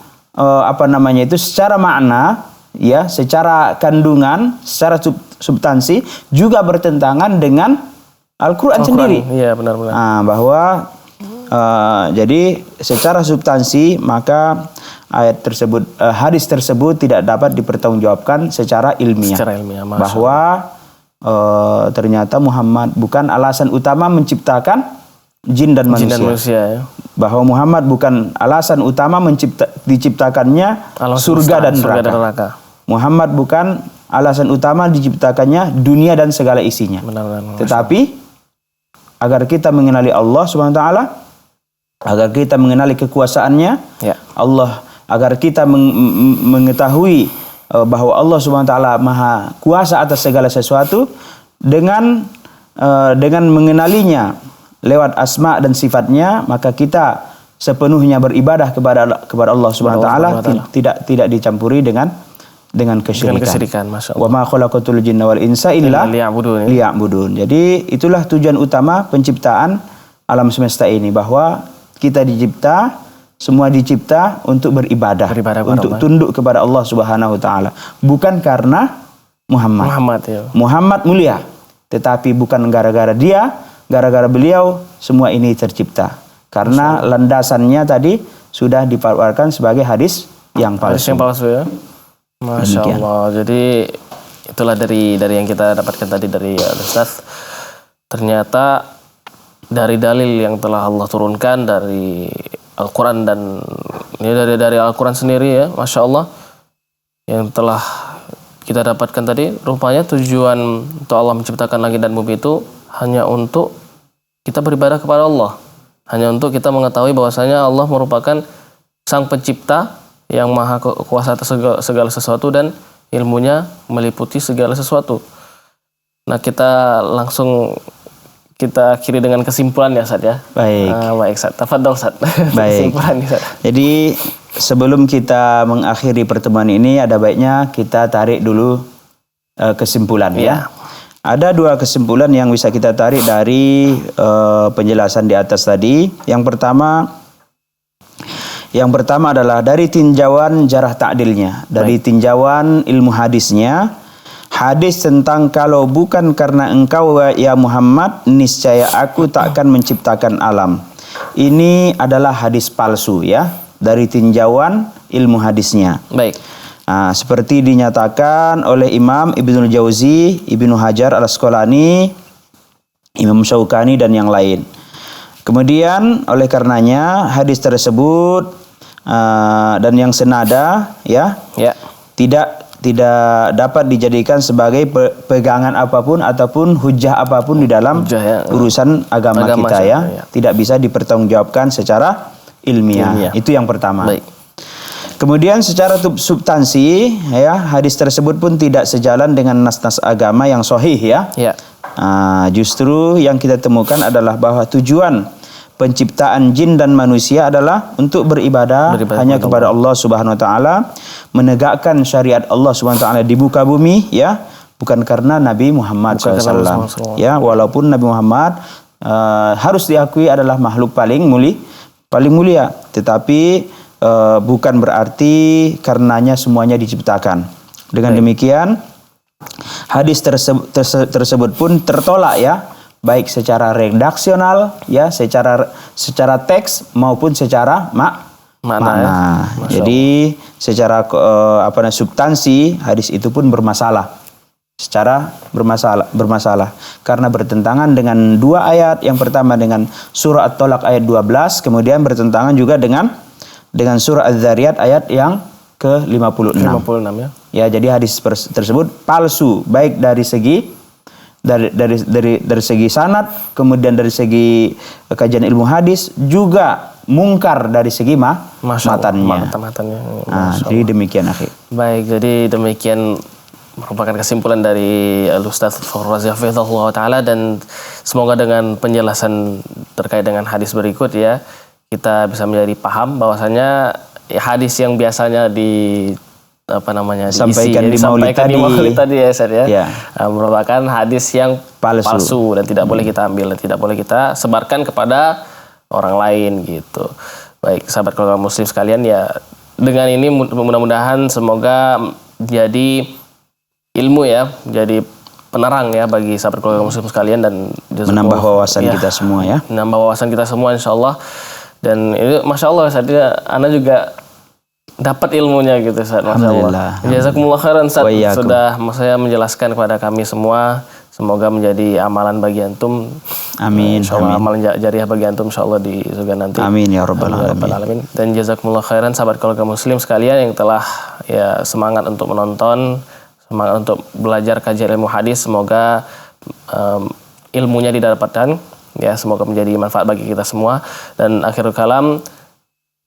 B: secara makna, ya, secara kandungan, secara substansi juga bertentangan dengan Al-Quran sendiri.
A: Iya, benar-benar.
B: Bahwa jadi secara substansi maka ayat tersebut, hadis tersebut tidak dapat dipertanggungjawabkan secara ilmiah.
A: Secara ilmiah,
B: bahwa ternyata Muhammad bukan alasan utama menciptakan jin dan manusia.
A: Ya.
B: Bahwa Muhammad bukan alasan utama diciptakannya surga dan neraka. Muhammad bukan alasan utama diciptakannya dunia dan segala isinya.
A: Benar-benar.
B: Tetapi agar kita mengenali Allah Subhanahu wa taala, agar kita mengenali kekuasaannya,
A: ya.
B: Allah, agar kita mengetahui bahwa Allah Subhanahu wa taala Maha Kuasa atas segala sesuatu, dengan mengenalinya lewat asma dan sifatnya, maka kita sepenuhnya beribadah kepada Allah Subhanahu wa taala, tidak dicampuri dengan kesyirikan.
A: Masya Allah.
B: Wa ma khalaqatul jinna wal insa illa liya'budun. Jadi itulah tujuan utama penciptaan alam semesta ini, bahwa kita semua dicipta untuk beribadah untuk tunduk kepada Allah Subhanahu wa taala, bukan karena Muhammad mulia, tetapi bukan gara-gara beliau semua ini tercipta, karena landasannya tadi sudah dipaparkan sebagai hadis yang palsu.
A: Hadis yang palsu, ya. Masya Allah. Jadi itulah dari yang kita dapatkan tadi dari Ustaz. Ternyata dari dalil yang telah Allah turunkan dari Al-Quran, dan ini dari Al-Quran sendiri, ya, Masya Allah, yang telah kita dapatkan tadi, rupanya tujuan untuk Allah menciptakan langit dan bumi itu hanya untuk kita beribadah kepada Allah, hanya untuk kita mengetahui bahwasanya Allah merupakan Sang Pencipta yang maha kuasa atas segala sesuatu dan ilmunya meliputi segala sesuatu. Nah, kita langsung akhiri dengan kesimpulan, ya, Ustaz, ya. Baik, Ustaz. Tafadhol, Ustaz.
B: Baik.
A: Kesimpulan, Ustaz. Jadi
B: sebelum kita mengakhiri pertemuan ini, ada baiknya kita tarik dulu kesimpulan, ya. Ada dua kesimpulan yang bisa kita tarik dari penjelasan di atas tadi. Yang pertama adalah dari tinjauan jarah ta'dilnya, dari tinjauan ilmu hadisnya. Hadis tentang kalau bukan karena engkau ya Muhammad, niscaya aku takkan menciptakan alam. Ini adalah hadis palsu, ya, dari tinjauan ilmu hadisnya.
A: Baik.
B: Seperti dinyatakan oleh Imam Ibnul Jauzi, Ibnu Hajar Al-Asqalani, Imam Syaukani dan yang lain. Kemudian oleh karenanya hadis tersebut dan yang senada, ya. tidak dapat dijadikan sebagai pegangan apapun ataupun hujah apapun di dalam urusan agama kita, ya. Tidak bisa dipertanggungjawabkan secara ilmiah. Itu yang pertama. Baik. Kemudian secara substansi, ya, hadis tersebut pun tidak sejalan dengan nas-nas agama yang sahih, ya. Justru yang kita temukan adalah bahwa tujuan penciptaan jin dan manusia adalah untuk beribadah hanya kepada Allah Subhanahu wa taala, menegakkan syariat Allah Subhanahu wa taala di muka bumi, ya, bukan karena Nabi Muhammad SAW. Ya, walaupun Nabi Muhammad harus diakui adalah makhluk paling mulia, tetapi bukan berarti karenanya semuanya diciptakan. Dengan demikian hadis tersebut pun tertolak, ya, baik secara redaksional, ya, secara teks maupun secara makna. Jadi secara substansi hadis itu pun bermasalah. Secara bermasalah karena bertentangan dengan dua ayat. Yang pertama dengan surah At-Talaq ayat 12, kemudian bertentangan juga dengan surah Az-Zariyat ayat yang ke-56. 56, ya. Ya, jadi hadis tersebut palsu baik dari segi sanad, kemudian dari segi kajian ilmu hadis, juga mungkar dari segi matannya. Jadi demikian, akhi.
A: Baik, jadi demikian merupakan kesimpulan dari Al-Ustaz Fakhrul Razi hafizahullah taala, dan semoga dengan penjelasan terkait dengan hadis berikut, ya, kita bisa menjadi paham bahwasanya hadis yang biasanya
B: disampaikan di maulid
A: tadi, ya, Ustaz, ya. Merupakan hadis yang palsu dan tidak boleh kita ambil dan tidak boleh kita sebarkan kepada orang lain gitu. Baik sahabat keluarga muslim sekalian, ya dengan ini mudah-mudahan semoga jadi ilmu ya, jadi penerang ya bagi sahabat keluarga muslim sekalian, dan
B: menambah wawasan kita semua ya.
A: Menambah wawasan kita semua insyaallah. Dan itu masya Allah saya Anda juga dapat ilmunya gitu Ustaz, masya Allah. Jazakumullah khairan Ustaz sudah saya menjelaskan kepada kami semua. Semoga menjadi amalan bagi antum.
B: Amin.
A: Insyaallah amalan jariah bagi antum insyaallah di surga nanti.
B: Amin ya rabbal alamin.
A: Dan jazakumullah khairan sahabat keluarga muslim sekalian yang telah ya semangat untuk menonton, semangat untuk belajar kajian ilmu hadis. Semoga ilmunya didapatkan ya, semoga menjadi manfaat bagi kita semua. Dan akhirul kalam,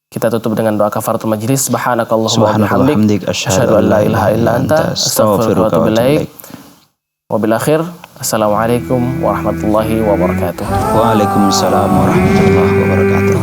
A: kita tutup dengan doa kafaratul majlis. Subhanakallahumma wa bihamdik asyhadu an la ilaha illa anta astaghfiruka wa atubu ilaik. Wabil akhir, assalamualaikum warahmatullahi wabarakatuh.
B: Waalaikumsalam warahmatullahi wabarakatuh.